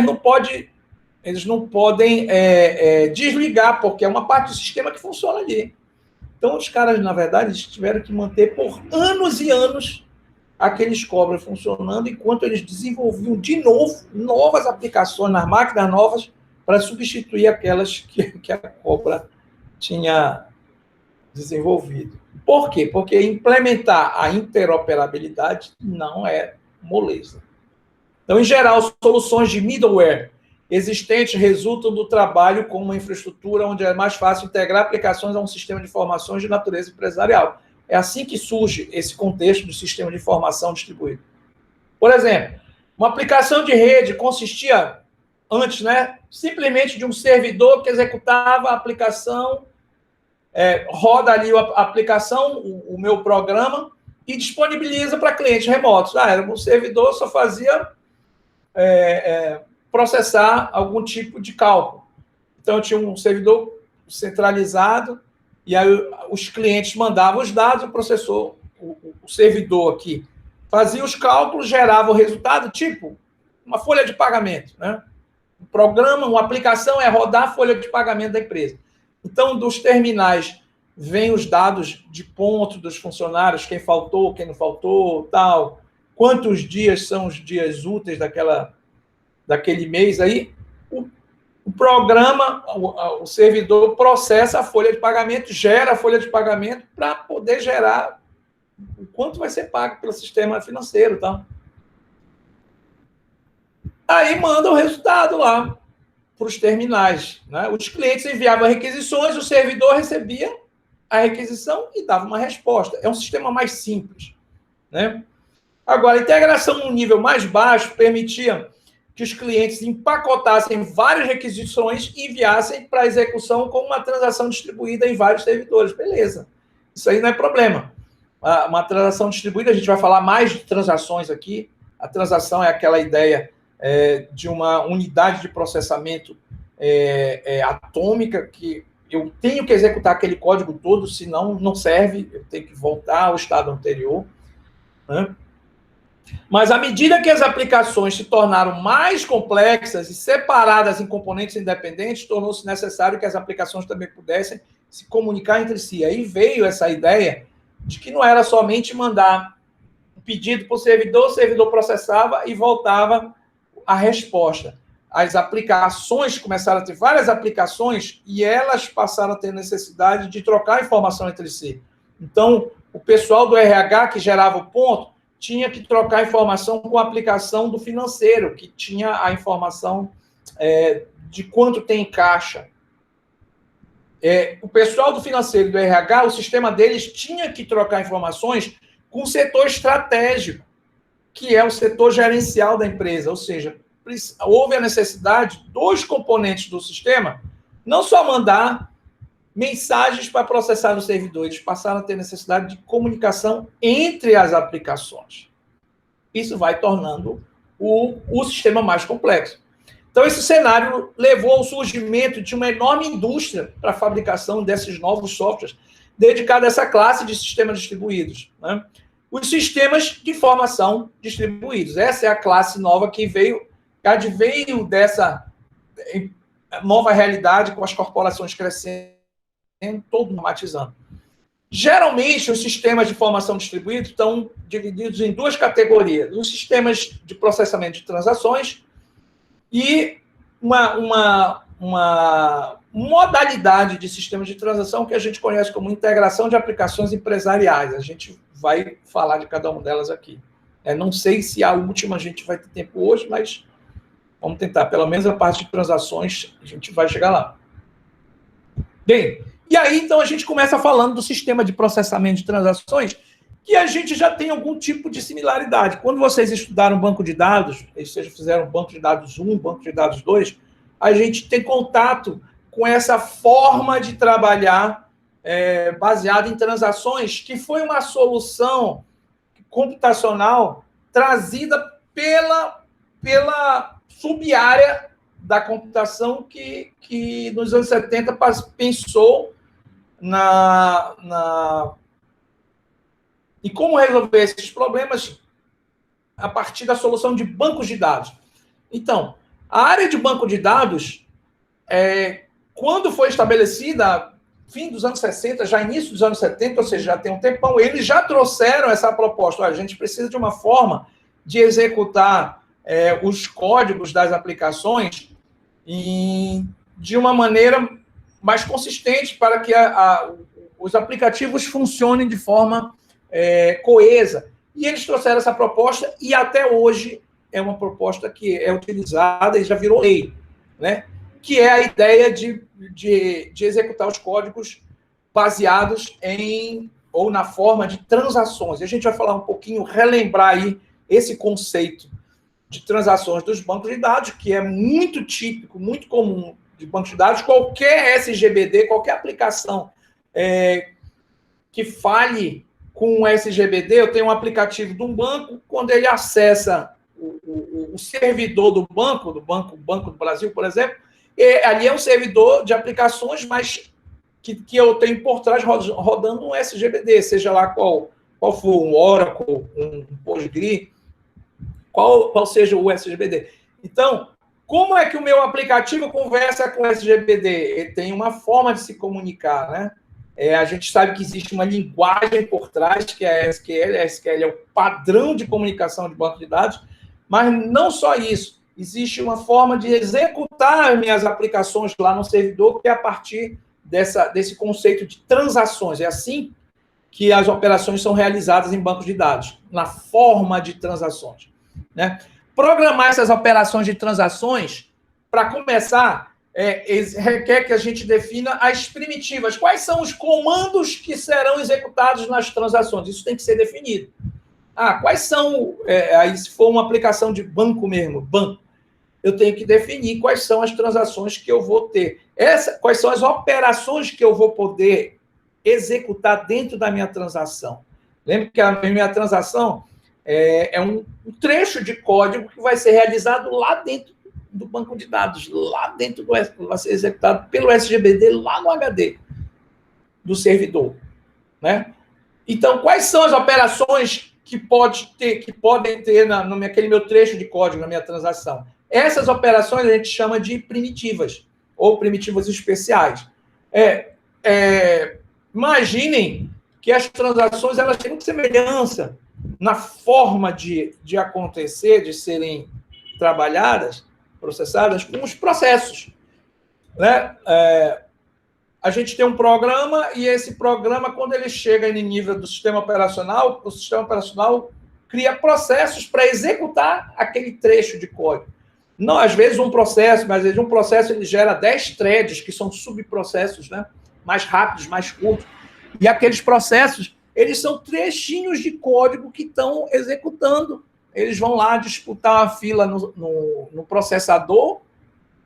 eles não podem desligar, porque é uma parte do sistema que funciona ali. Então, os caras, na verdade, eles tiveram que manter por anos e anos aqueles cobras funcionando, enquanto eles desenvolviam de novo novas aplicações nas máquinas novas para substituir aquelas que a cobra tinha desenvolvido. Por quê? Porque implementar a interoperabilidade não é moleza. Então, em geral, soluções de middleware existentes resultam do trabalho com uma infraestrutura onde é mais fácil integrar aplicações a um sistema de informações de natureza empresarial. É assim que surge esse contexto do sistema de informação distribuído. Por exemplo, uma aplicação de rede consistia antes, né, simplesmente de um servidor que executava a aplicação, roda ali a aplicação, o meu programa, e disponibiliza para clientes remotos. Era um servidor, só fazia processar algum tipo de cálculo. Então, eu tinha um servidor centralizado, e aí os clientes mandavam os dados, o servidor aqui fazia os cálculos, gerava o resultado, tipo uma folha de pagamento, né? Um programa, uma aplicação é rodar a folha de pagamento da empresa. Então, dos terminais, vem os dados de ponto dos funcionários, quem faltou, quem não faltou, tal, quantos dias são os dias úteis daquele mês aí. O programa, o servidor processa a folha de pagamento, gera a folha de pagamento para poder gerar o quanto vai ser pago pelo sistema financeiro. Tá? Aí manda o resultado lá para os terminais. Né? Os clientes enviavam requisições, o servidor recebia a requisição e dava uma resposta. É um sistema mais simples. Né? Agora, a integração no nível mais baixo permitia que os clientes empacotassem várias requisições e enviassem para execução como uma transação distribuída em vários servidores. Beleza. Isso aí não é problema. Uma transação distribuída, a gente vai falar mais de transações aqui. A transação é aquela ideia de uma unidade de processamento atômica, que eu tenho que executar aquele código todo, senão não serve, eu tenho que voltar ao estado anterior. Né? Mas, à medida que as aplicações se tornaram mais complexas e separadas em componentes independentes, tornou-se necessário que as aplicações também pudessem se comunicar entre si. Aí veio essa ideia de que não era somente mandar um pedido para o servidor processava e voltava a resposta. As aplicações começaram a ter várias aplicações e elas passaram a ter necessidade de trocar informação entre si. Então, o pessoal do RH que gerava o ponto tinha que trocar informação com a aplicação do financeiro, que tinha a informação de quanto tem em caixa. O pessoal do financeiro e do RH, o sistema deles tinha que trocar informações com o setor estratégico, que é o setor gerencial da empresa. Ou seja, houve a necessidade dos componentes do sistema não só mandar mensagens para processar no servidor, eles passaram a ter necessidade de comunicação entre as aplicações. Isso vai tornando o sistema mais complexo. Então, esse cenário levou ao surgimento de uma enorme indústria para a fabricação desses novos softwares, dedicada a essa classe de sistemas distribuídos. Né? Os sistemas de informação distribuídos. Essa é a classe nova que adveio dessa nova realidade, com as corporações crescendo, todo normatizando. Geralmente, os sistemas de informação distribuídos estão divididos em duas categorias. Os sistemas de processamento de transações e uma modalidade de sistema de transação que a gente conhece como integração de aplicações empresariais. A gente vai falar de cada uma delas aqui. Não sei se a última a gente vai ter tempo hoje, mas vamos tentar. Pelo menos a parte de transações, a gente vai chegar lá. Bem, E aí, então, a gente começa falando do sistema de processamento de transações, que a gente já tem algum tipo de similaridade. Quando vocês estudaram banco de dados, ou seja, fizeram banco de dados 1, banco de dados 2, a gente tem contato com essa forma de trabalhar baseada em transações, que foi uma solução computacional trazida pela sub-área da computação que nos anos 70 pensou e como resolver esses problemas a partir da solução de bancos de dados. Então, a área de banco de dados, quando foi estabelecida, fim dos anos 60, já início dos anos 70, ou seja, já tem um tempão, eles já trouxeram essa proposta. Olha, a gente precisa de uma forma de executar os códigos das aplicações de uma maneira mais consistente para que os aplicativos funcionem de forma coesa. E eles trouxeram essa proposta e até hoje é uma proposta que é utilizada e já virou lei, né? Que é a ideia de executar os códigos baseados ou na forma de transações. E a gente vai falar um pouquinho, relembrar aí esse conceito de transações dos bancos de dados, que é muito típico, muito comum de bancos de dados. Qualquer SGBD, qualquer aplicação que fale com o SGBD, eu tenho um aplicativo de um banco, quando ele acessa o servidor do Banco do Brasil, por exemplo, ali é um servidor de aplicações, mas que eu tenho por trás rodando um SGBD, seja lá qual for, um Oracle, um Postgre, qual seja o SGBD. Então, como é que o meu aplicativo conversa com o SGBD? Ele tem uma forma de se comunicar, né? A gente sabe que existe uma linguagem por trás, que é a SQL. A SQL é o padrão de comunicação de banco de dados, mas não só isso. Existe uma forma de executar minhas aplicações lá no servidor, que é a partir desse conceito de transações. É assim que as operações são realizadas em bancos de dados, na forma de transações, né? Programar essas operações de transações, para começar, requer que a gente defina as primitivas. Quais são os comandos que serão executados nas transações? Isso tem que ser definido. Quais são, aí se for uma aplicação de banco mesmo, banco, eu tenho que definir quais são as transações que eu vou ter. Quais são as operações que eu vou poder executar dentro da minha transação. Lembra que a minha transação é um trecho de código que vai ser realizado lá dentro do banco de dados, lá dentro vai ser executado pelo SGBD, lá no HD do servidor, né? Então, quais são as operações que podem ter naquele meu trecho de código, na minha transação? Essas operações a gente chama de primitivas, ou primitivas especiais. Imaginem que as transações elas têm muita semelhança na forma de acontecer, de serem trabalhadas, processadas, com os processos, né? A gente tem um programa e esse programa, quando ele chega em nível do sistema operacional, o sistema operacional cria processos para executar aquele trecho de código. Não, às vezes um processo, mas às vezes um processo ele gera 10 threads, que são subprocessos, né? Mais rápidos, mais curtos. E aqueles processos, eles são trechinhos de código que estão executando. Eles vão lá disputar uma fila no processador,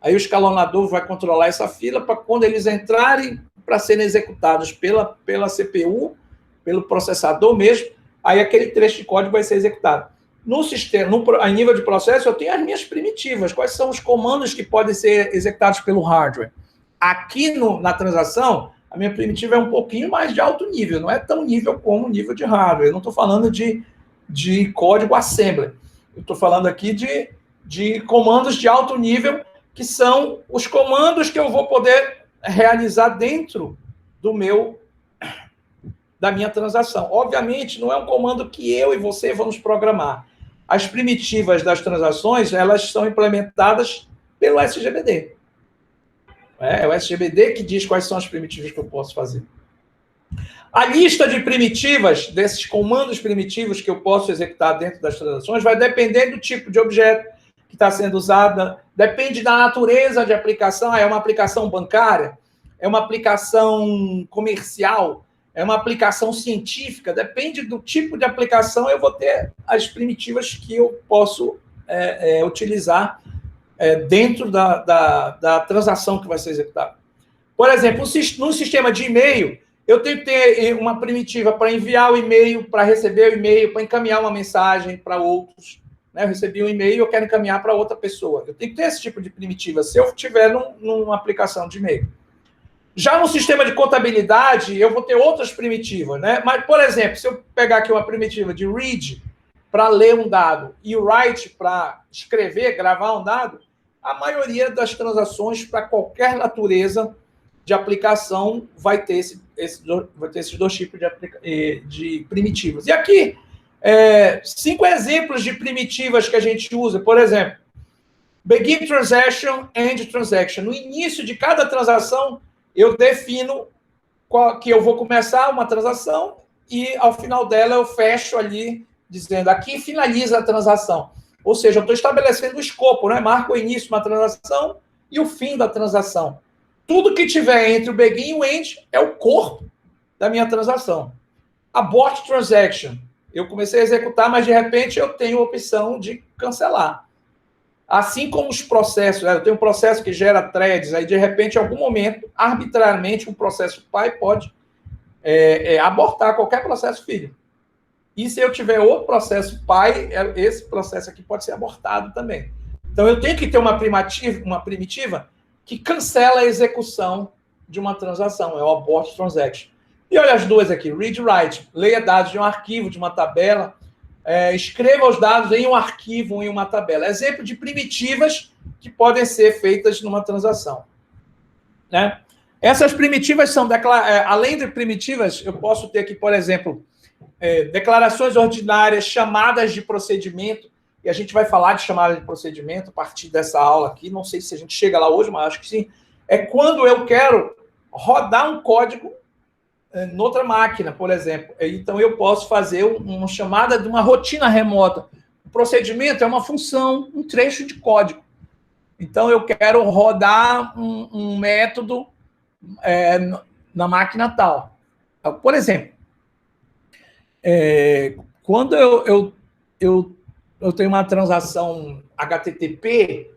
aí o escalonador vai controlar essa fila para quando eles entrarem para serem executados pela CPU, pelo processador mesmo, aí aquele trecho de código vai ser executado. No sistema, a nível de processo, eu tenho as minhas primitivas. Quais são os comandos que podem ser executados pelo hardware? Aqui na transação, a minha primitiva é um pouquinho mais de alto nível, não é tão nível como o nível de hardware. Eu não estou falando de código assembly. Eu estou falando aqui de comandos de alto nível, que são os comandos que eu vou poder realizar dentro da minha transação. Obviamente, não é um comando que eu e você vamos programar. As primitivas das transações, elas são implementadas pelo SGBD. É o SGBD que diz quais são as primitivas que eu posso fazer. A lista de primitivas, desses comandos primitivos que eu posso executar dentro das transações, vai depender do tipo de objeto que está sendo usada, depende da natureza de aplicação. É uma aplicação bancária? é uma aplicação comercial, é uma aplicação científica, depende do tipo de aplicação, eu vou ter as primitivas que eu posso utilizar dentro da transação que vai ser executada. Por exemplo, num sistema de e-mail, eu tenho que ter uma primitiva para enviar o e-mail, para receber o e-mail, para encaminhar uma mensagem para outros. Né? Eu recebi um e-mail, eu quero encaminhar para outra pessoa. Eu tenho que ter esse tipo de primitiva, se eu tiver numa aplicação de e-mail. Já no sistema de contabilidade, eu vou ter outras primitivas. Né? Mas, por exemplo, se eu pegar aqui uma primitiva de read para ler um dado e write para escrever, gravar um dado, a maioria das transações para qualquer natureza de aplicação vai ter esses dois tipos de primitivas. E aqui, 5 exemplos de primitivas que a gente usa. Por exemplo, begin transaction, end transaction. No início de cada transação, eu defino que eu vou começar uma transação e, ao final dela, eu fecho ali, dizendo aqui finaliza a transação. Ou seja, eu estou estabelecendo o escopo, né? Marco o início de uma transação e o fim da transação. Tudo que tiver entre o begin e o end é o corpo da minha transação. Abort transaction. Eu comecei a executar, mas de repente eu tenho a opção de cancelar. Assim como os processos, eu tenho um processo que gera threads, aí de repente, em algum momento, arbitrariamente, um processo pai pode abortar qualquer processo filho. E se eu tiver outro processo pai, esse processo aqui pode ser abortado também. Então eu tenho que ter uma primitiva que cancela a execução de uma transação, é o abort transaction. E olha as duas aqui, read write, leia dados de um arquivo, de uma tabela, escreva os dados em um arquivo, em uma tabela. Exemplo de primitivas que podem ser feitas numa transação. Né? Essas primitivas são, além de primitivas, eu posso ter aqui, por exemplo, declarações ordinárias, chamadas de procedimento, e a gente vai falar de chamada de procedimento a partir dessa aula aqui, não sei se a gente chega lá hoje, mas acho que sim. É quando eu quero rodar um código noutra máquina, por exemplo. Então, eu posso fazer uma chamada de uma rotina remota. O procedimento é uma função, um trecho de código. Então, eu quero rodar um método na máquina tal. Por exemplo, quando eu tenho uma transação HTTP,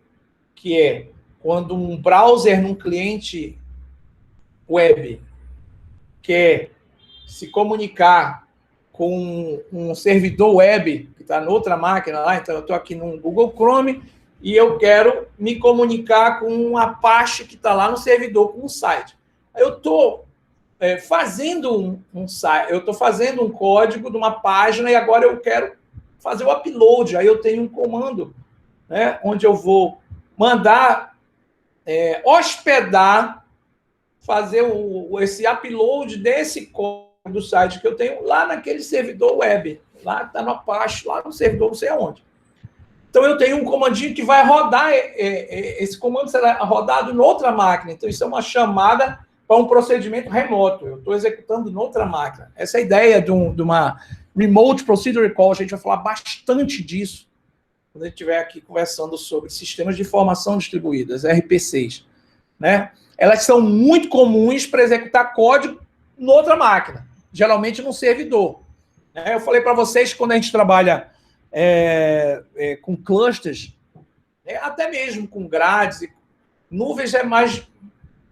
que é quando um browser num cliente web quer se comunicar com um servidor web que está noutra máquina lá, então eu estou aqui no Google Chrome e eu quero me comunicar com um Apache que está lá no servidor, com um site. Eu estou fazendo um site, eu estou fazendo um código de uma página e agora eu quero fazer o upload. Aí eu tenho um comando, né, onde eu vou mandar hospedar, fazer esse upload desse código do site que eu tenho lá naquele servidor web. Lá está no Apache, lá no servidor não sei aonde. Então, eu tenho um comandinho que vai rodar, esse comando será rodado em outra máquina. Então, isso é uma chamada para um procedimento remoto. Eu estou executando em outra máquina. Essa é a ideia de uma Remote Procedure Call. A gente vai falar bastante disso quando a gente estiver aqui conversando sobre sistemas de informação distribuídas, RPCs. Né? Elas são muito comuns para executar código em outra máquina, geralmente num servidor. Eu falei para vocês que quando a gente trabalha com clusters, até mesmo com grades, nuvens é mais,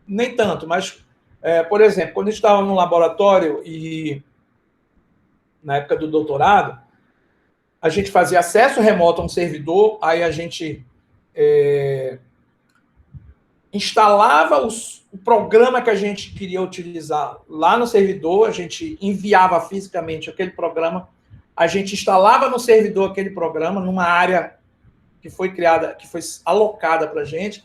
nem tanto, mas, por exemplo, quando a gente estava no laboratório e na época do doutorado, a gente fazia acesso remoto a um servidor, aí a gente instalava o programa que a gente queria utilizar lá no servidor, a gente enviava fisicamente aquele programa, a gente instalava no servidor aquele programa, numa área que foi criada, que foi alocada para a gente.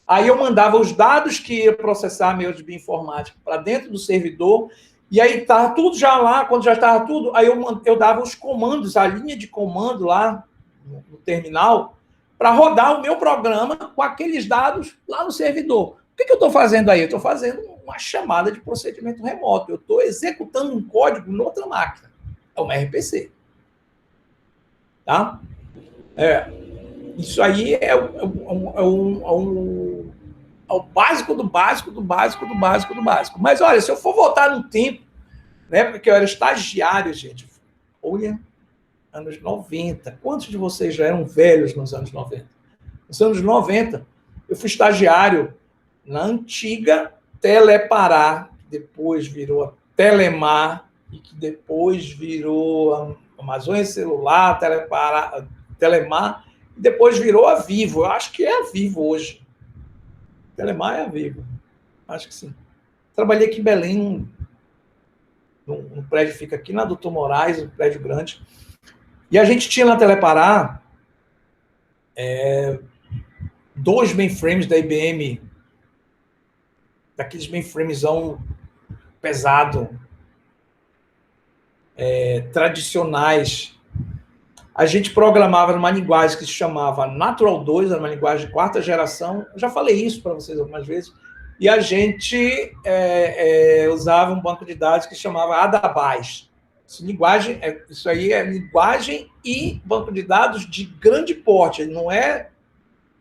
Aí eu mandava os dados que ia processar meu de bioinformática para dentro do servidor, e aí estava tudo já lá, quando já estava tudo, aí eu dava os comandos, a linha de comando lá no terminal, para rodar o meu programa com aqueles dados lá no servidor. O que eu estou fazendo aí? Eu estou fazendo uma chamada de procedimento remoto. Eu estou executando um código em outra máquina. É uma RPC. Tá? Isso aí é um ao básico do básico, do básico, do básico, do básico. Mas, olha, se eu for voltar no tempo, na época que eu era estagiário, gente, olha, anos 90. Quantos de vocês já eram velhos nos anos 90? Nos anos 90, eu fui estagiário na antiga Telepará, que depois virou a Telemar, e que depois virou a Amazônia Celular, Telepará, Telemar, e depois virou a Vivo. Eu acho que é a Vivo hoje. Telemar é a Vivo. Acho que sim. Trabalhei aqui em Belém, num prédio, fica aqui na Doutor Moraes, um prédio grande. E a gente tinha na Telepará 2 mainframes da IBM, daqueles mainframezão pesado, tradicionais. A gente programava numa linguagem que se chamava Natural 2, era uma linguagem de 4ª geração. Eu já falei isso para vocês algumas vezes. E a gente usava um banco de dados que se chamava Adabase. Isso aí é linguagem e banco de dados de grande porte. Ele não é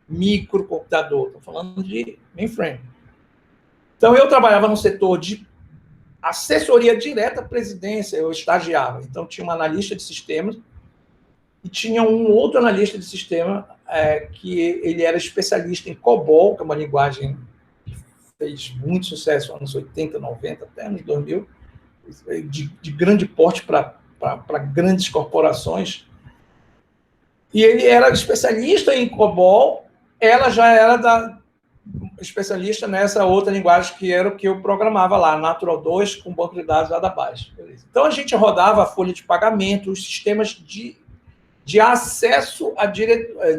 microcomputador. Estou falando de mainframe. Então, eu trabalhava no setor de assessoria direta à presidência. Eu estagiava. Então, tinha um analista de sistemas e tinha um outro analista de sistema que ele era especialista em COBOL, que é uma linguagem que fez muito sucesso nos anos 80, 90, até anos 2000, de grande porte para grandes corporações. E ele era especialista em COBOL, ela já era especialista nessa outra linguagem que era o que eu programava lá, Natural 2, com banco de dados lá da base. Então, a gente rodava a folha de pagamento, os sistemas de acesso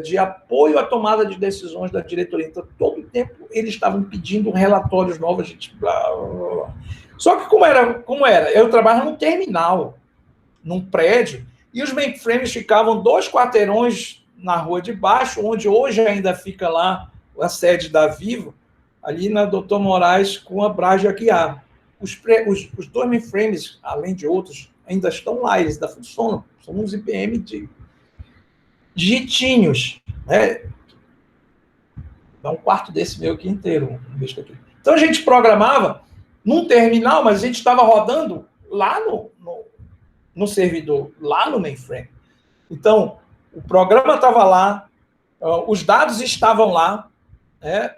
de apoio à tomada de decisões da diretoria. Então, todo o tempo eles estavam pedindo relatórios novos, gente, blá, blá, blá. Só que como era? Eu trabalhava num terminal, num prédio, e os mainframes ficavam 2 quarteirões na rua de baixo, onde hoje ainda fica lá a sede da Vivo, ali na Doutor Moraes com a Braga Aguiar. Os 2 mainframes, além de outros, ainda estão lá, eles ainda funcionam. São uns IBM de digitinhos, né? Dá um quarto desse meu aqui inteiro. Então, a gente programava num terminal, mas a gente estava rodando lá no servidor, lá no mainframe. Então, o programa estava lá, os dados estavam lá, né?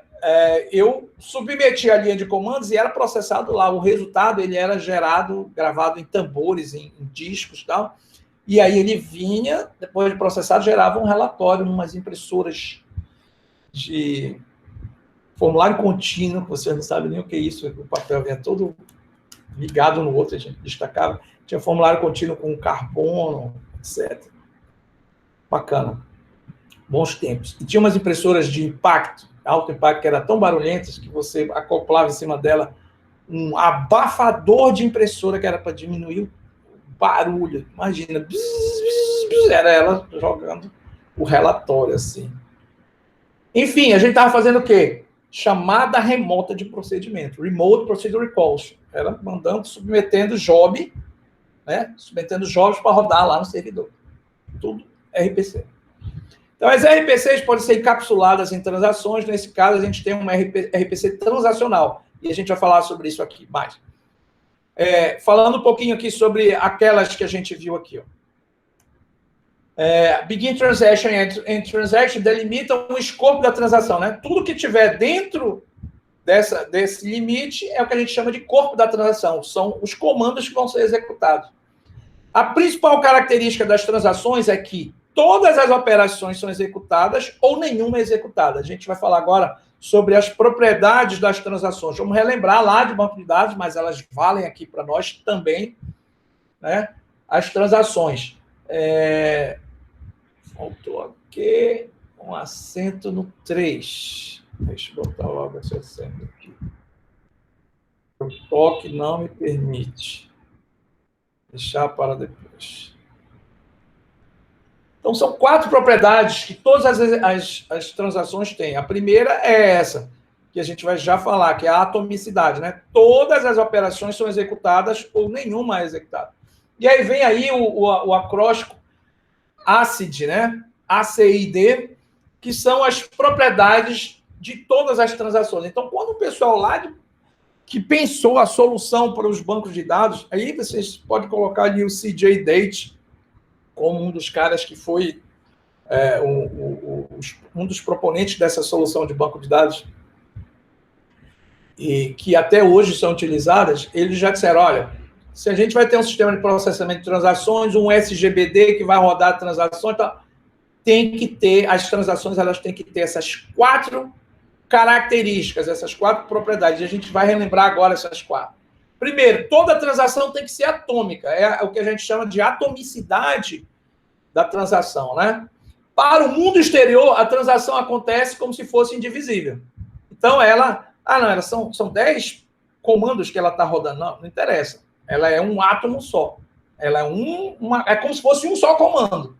Eu submetia a linha de comandos e era processado lá. O resultado ele era gerado, gravado em tambores, em discos e tal. E aí ele vinha, depois de processado, gerava um relatório em umas impressoras de formulário contínuo, que vocês não sabem nem o que é isso, o papel vinha todo ligado no outro, a gente destacava. Tinha formulário contínuo com carbono, etc. Bacana. Bons tempos. E tinha umas impressoras de impacto, alto impacto, que eram tão barulhentas que você acoplava em cima dela um abafador de impressora que era para diminuir o barulho. Imagina, era ela jogando o relatório assim. Enfim, a gente estava fazendo o quê? Chamada remota de procedimento, Remote Procedure Calls. Ela mandando, submetendo job, né? Submetendo jobs para rodar lá no servidor. Tudo RPC. Então, as RPCs podem ser encapsuladas em transações. Nesse caso, a gente tem uma RPC transacional. E a gente vai falar sobre isso aqui mais. Falando um pouquinho aqui sobre aquelas que a gente viu aqui. Ó. Begin Transaction e End Transaction delimitam o escopo da transação. Né? Tudo que tiver dentro desse limite é o que a gente chama de corpo da transação. São os comandos que vão ser executados. A principal característica das transações é que todas as operações são executadas ou nenhuma é executada. A gente vai falar agora sobre as propriedades das transações. Vamos relembrar lá de banco de dados, mas elas valem aqui para nós também, né? As transações. Faltou aqui um acento no 3. Deixa eu botar logo esse acento aqui. O toque não me permite. Deixar para depois. Então, são 4 propriedades que todas as transações têm. A primeira é essa, que a gente vai já falar, que é a atomicidade. Né? Todas as operações são executadas ou nenhuma é executada. E aí vem aí o acróstico ACID, né? ACID, que são as propriedades de todas as transações. Então, quando o pessoal lá que pensou a solução para os bancos de dados, aí vocês podem colocar ali o CJ Date como um dos caras que foi um dos proponentes dessa solução de banco de dados, e que até hoje são utilizadas. Eles já disseram, olha, se a gente vai ter um sistema de processamento de transações, um SGBD que vai rodar transações, então, tem que ter, as transações elas têm que ter essas 4 características, essas 4 propriedades. E a gente vai relembrar agora essas 4. Primeiro, toda transação tem que ser atômica. É o que a gente chama de atomicidade da transação, né? Para o mundo exterior, a transação acontece como se fosse indivisível. Então, são 10 comandos que ela está rodando. Não interessa. Ela é um átomo só. Ela é como se fosse um só comando.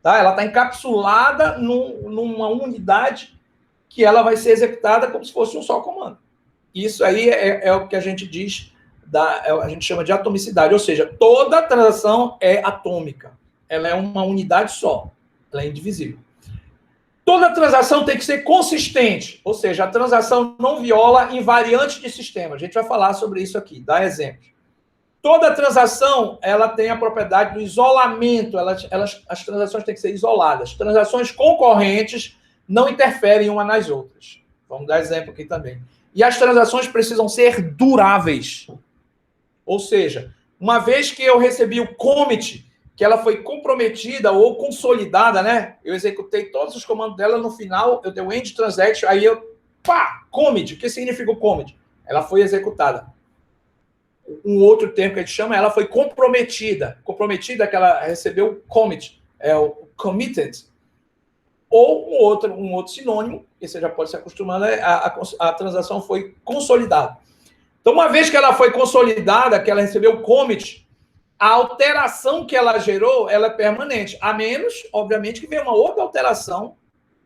Tá? Ela está encapsulada numa unidade que ela vai ser executada como se fosse um só comando. Isso aí é o que a gente diz, a gente chama de atomicidade, ou seja, toda transação é atômica. Ela é uma unidade só, ela é indivisível. Toda transação tem que ser consistente, ou seja, a transação não viola invariantes de sistema. A gente vai falar sobre isso aqui, dá exemplo. Toda transação, ela tem a propriedade do isolamento, as transações têm que ser isoladas. Transações concorrentes não interferem uma nas outras. Vamos dar exemplo aqui também. E as transações precisam ser duráveis. Ou seja, uma vez que eu recebi o commit, que ela foi comprometida ou consolidada, né? Eu executei todos os comandos dela, no final eu dei o end transaction, aí commit. O que significa o commit? Ela foi executada. Um outro termo que a gente chama, ela foi comprometida. Comprometida que ela recebeu o commit, o committed. Ou um outro sinônimo, que você já pode se acostumando, a transação foi consolidada. Então, uma vez que ela foi consolidada, que ela recebeu o commit, a alteração que ela gerou, ela é permanente. A menos, obviamente, que venha uma outra alteração,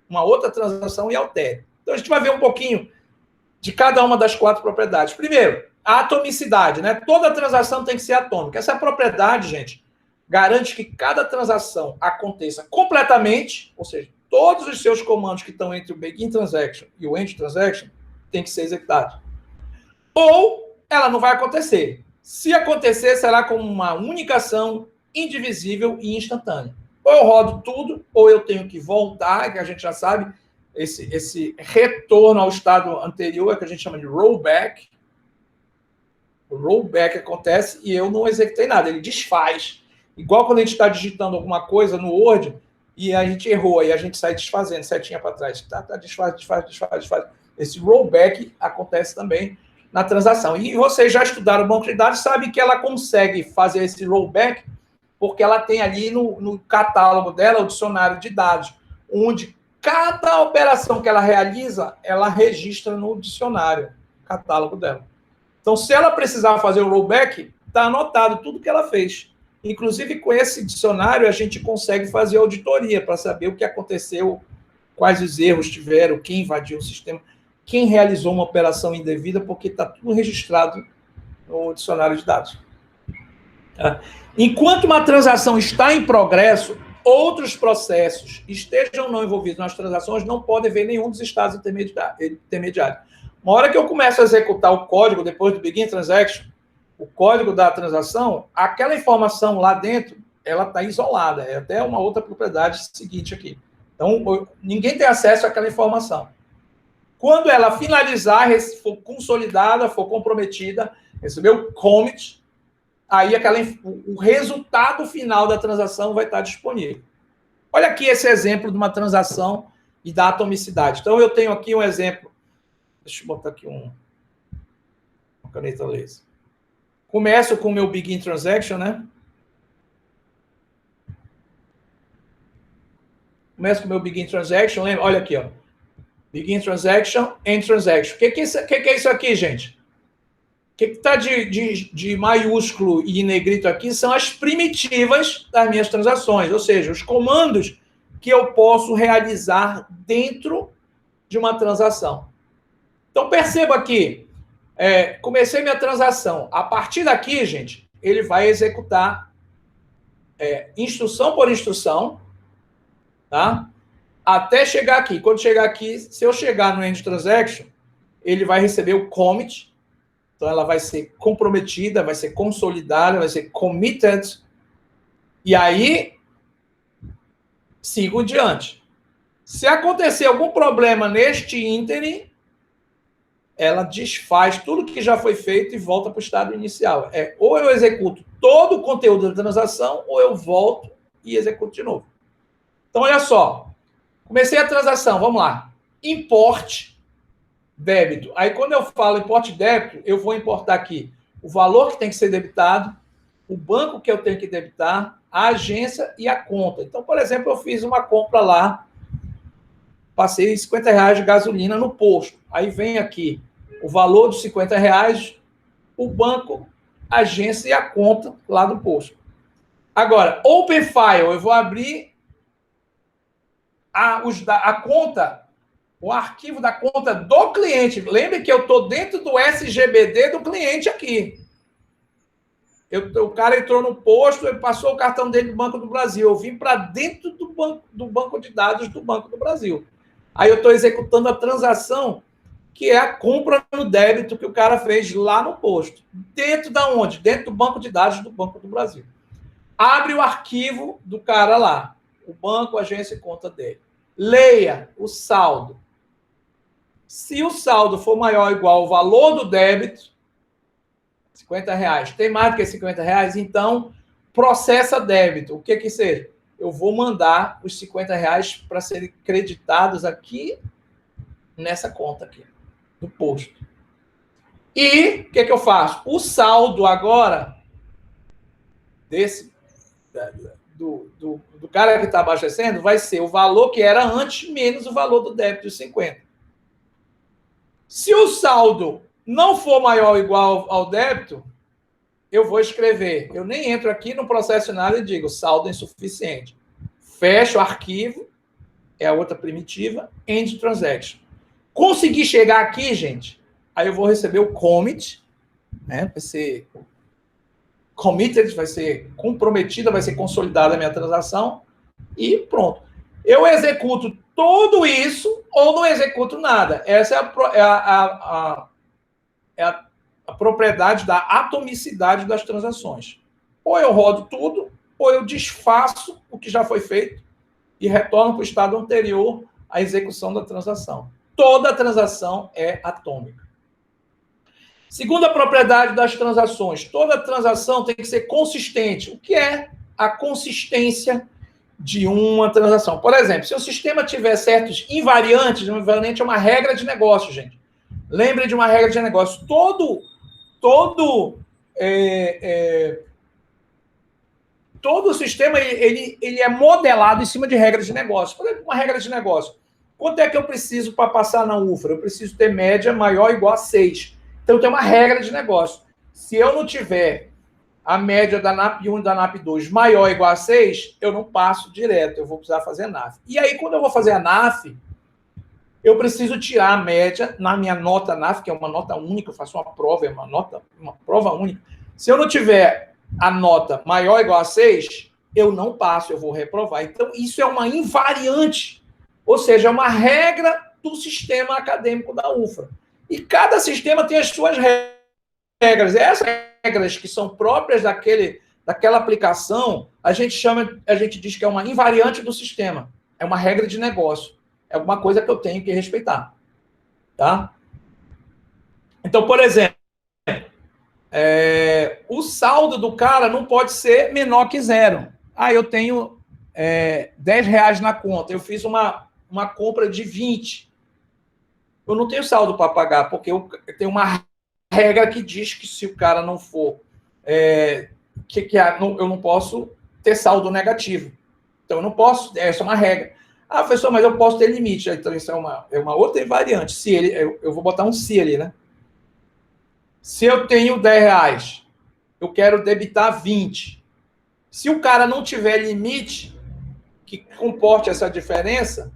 uma outra transação e altere. Então, a gente vai ver um pouquinho de cada uma das 4 propriedades. Primeiro, a atomicidade, né? Toda transação tem que ser atômica. Essa propriedade, gente, garante que cada transação aconteça completamente, ou seja, todos os seus comandos que estão entre o begin transaction e o end transaction têm que ser executados. Ou ela não vai acontecer. Se acontecer, será como uma única ação indivisível e instantânea. Ou eu rodo tudo, ou eu tenho que voltar, que a gente já sabe, esse retorno ao estado anterior, é que a gente chama de rollback. O rollback acontece e eu não executei nada, ele desfaz. Igual quando a gente está digitando alguma coisa no Word e a gente errou, e a gente sai desfazendo, setinha para trás. Desfaz. Esse rollback acontece também na transação. E vocês já estudaram o banco de dados, sabem que ela consegue fazer esse rollback porque ela tem ali no catálogo dela o dicionário de dados, onde cada operação que ela realiza, ela registra no dicionário, catálogo dela. Então, se ela precisar fazer o rollback, está anotado tudo que ela fez. Inclusive, com esse dicionário, a gente consegue fazer auditoria para saber o que aconteceu, quais os erros tiveram, quem invadiu o sistema, quem realizou uma operação indevida, porque está tudo registrado no dicionário de dados. Enquanto uma transação está em progresso, outros processos estejam ou não envolvidos nas transações não podem ver nenhum dos estados intermediários. Uma hora que eu começo a executar o código depois do begin transaction, o código da transação, aquela informação lá dentro, ela está isolada. É até uma outra propriedade seguinte aqui. Então, ninguém tem acesso àquela informação. Quando ela finalizar, for consolidada, for comprometida, recebeu o commit, aí o resultado final da transação vai estar disponível. Olha aqui esse exemplo de uma transação e da atomicidade. Então, eu tenho aqui um exemplo. Deixa eu botar aqui uma caneta laser. Começo com o meu begin transaction, né? Começo com o meu begin transaction. Lembra? Olha aqui, ó. Begin transaction, end transaction. O que é isso aqui, gente? O que está de maiúsculo e negrito aqui são as primitivas das minhas transações, ou seja, os comandos que eu posso realizar dentro de uma transação. Então, perceba aqui, comecei minha transação. A partir daqui, gente, ele vai executar instrução por instrução, tá? até chegar aqui. Quando chegar aqui, se eu chegar no End Transaction, ele vai receber o commit. Então, ela vai ser comprometida, vai ser consolidada, vai ser committed. E aí, sigo adiante. Se acontecer algum problema neste ínterim, ela desfaz tudo que já foi feito e volta para o estado inicial. Ou eu executo todo o conteúdo da transação, ou eu volto e executo de novo. Então, olha só. Comecei a transação, vamos lá. Import débito. Aí, quando eu falo import débito, eu vou importar aqui o valor que tem que ser debitado, o banco que eu tenho que debitar, a agência e a conta. Então, por exemplo, eu fiz uma compra lá, passei R$50 de gasolina no posto. Aí vem aqui o valor dos R$50, o banco, a agência e a conta lá do posto. Agora, Open File, eu vou abrir a conta, o arquivo da conta do cliente. Lembre que eu estou dentro do SGBD do cliente aqui. O cara entrou no posto, ele passou o cartão dele do Banco do Brasil. Eu vim para dentro do banco de dados do Banco do Brasil. Aí eu estou executando a transação, que é a compra no débito que o cara fez lá no posto. Dentro da onde? Dentro do banco de dados do Banco do Brasil. Abre o arquivo do cara lá. O banco, a agência e conta dele. Leia o saldo. Se o saldo for maior ou igual ao valor do débito, R$50, tem mais do que R$50, então processa débito. O que seja? Eu vou mandar os R$50 para serem creditados aqui nessa conta aqui, do posto. E o que eu faço? O saldo agora do cara que está abastecendo vai ser o valor que era antes menos o valor do débito de 50. Se o saldo não for maior ou igual ao débito, eu vou escrever. Eu nem entro aqui no processo nada e digo saldo insuficiente. Fecho o arquivo, é a outra primitiva, End Transaction. Consegui chegar aqui, gente, aí eu vou receber o commit, né? Vai ser committed, vai ser comprometida, vai ser consolidada a minha transação e pronto. Eu executo tudo isso ou não executo nada. Essa é a propriedade da atomicidade das transações. Ou eu rodo tudo, ou eu desfaço o que já foi feito e retorno para o estado anterior à execução da transação. Toda transação é atômica. Segunda propriedade das transações, toda transação tem que ser consistente. O que é a consistência de uma transação? Por exemplo, se o sistema tiver certos invariantes, um invariante é uma regra de negócio, gente. Lembre de uma regra de negócio. Todo sistema ele é modelado em cima de regras de negócio. Por exemplo, uma regra de negócio. Quanto é que eu preciso para passar na UFRA? Eu preciso ter média maior ou igual a 6. Então, tem uma regra de negócio. Se eu não tiver a média da NAP1 e da NAP2 maior ou igual a 6, eu não passo direto. Eu vou precisar fazer a NAF. E aí, quando eu vou fazer a NAF, eu preciso tirar a média na minha nota NAF, que é uma nota única, eu faço uma prova, é uma prova única. Se eu não tiver a nota maior ou igual a 6, eu não passo, eu vou reprovar. Então, isso é uma invariante, ou seja, é uma regra do sistema acadêmico da UFRA. E cada sistema tem as suas regras. Essas regras que são próprias daquela aplicação, a gente diz que é uma invariante do sistema. É uma regra de negócio. É alguma coisa que eu tenho que respeitar. Tá? Então, por exemplo, o saldo do cara não pode ser menor que 0. Eu tenho R$10 na conta. Eu fiz uma compra de 20. Eu não tenho saldo para pagar, porque eu tenho uma regra que diz que se o cara não for... eu não posso ter saldo negativo. Então, eu não posso... Essa é uma regra. Professor, mas eu posso ter limite. Então, isso é uma outra variante. Se eu vou botar um se ali, né? Se eu tenho R$10, eu quero debitar 20. Se o cara não tiver limite que comporte essa diferença,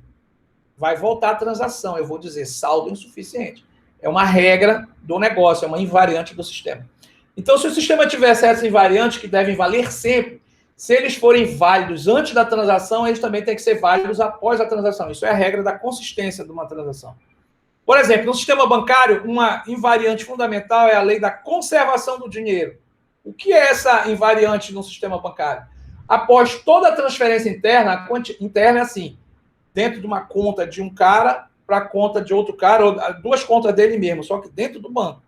vai voltar a transação. Eu vou dizer saldo insuficiente. É uma regra do negócio, é uma invariante do sistema. Então, se o sistema tiver certas invariantes que devem valer sempre, Se eles forem válidos antes da transação, eles também têm que ser válidos após a transação. Isso é a regra da consistência de uma transação. Por exemplo, no sistema bancário, uma invariante fundamental é a lei da conservação do dinheiro. O que é essa invariante no sistema bancário? Após toda a transferência interna, a conta interna é assim, dentro de uma conta de um cara para a conta de outro cara, ou duas contas dele mesmo, só que dentro do banco.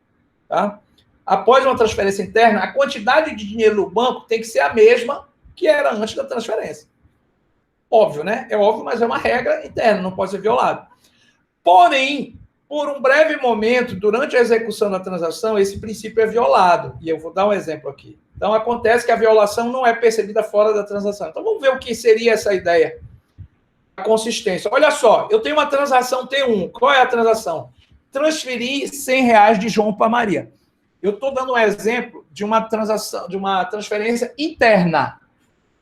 Tá? Após uma transferência interna, a quantidade de dinheiro no banco tem que ser a mesma que era antes da transferência. Óbvio, né? É óbvio, mas é uma regra interna, não pode ser violado. Porém, por um breve momento, durante a execução da transação, esse princípio é violado. E eu vou dar um exemplo aqui. Então, acontece que a violação não é percebida fora da transação. Então, vamos ver o que seria essa ideia. A consistência. Olha só, eu tenho uma transação T1. Qual é a transação? Transferir R$100 de João para Maria. Eu estou dando um exemplo de uma transação, de uma transferência interna.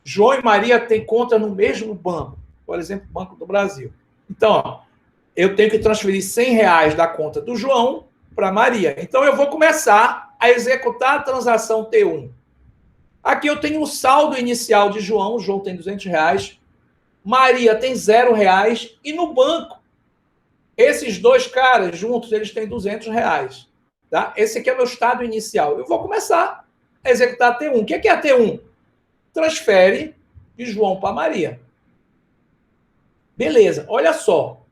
João e Maria têm conta no mesmo banco. Por exemplo, Banco do Brasil. Então, ó, eu tenho que transferir R$100 da conta do João para Maria. Então, eu vou começar a executar a transação T1. Aqui eu tenho um saldo inicial de João. O João tem R$200. Maria tem R$0. E no banco, esses dois caras juntos, eles têm R$200. Tá? Esse aqui é o meu estado inicial. Eu vou começar a executar a T1. O que é a T1? Transfere de João para Maria. Beleza, olha só.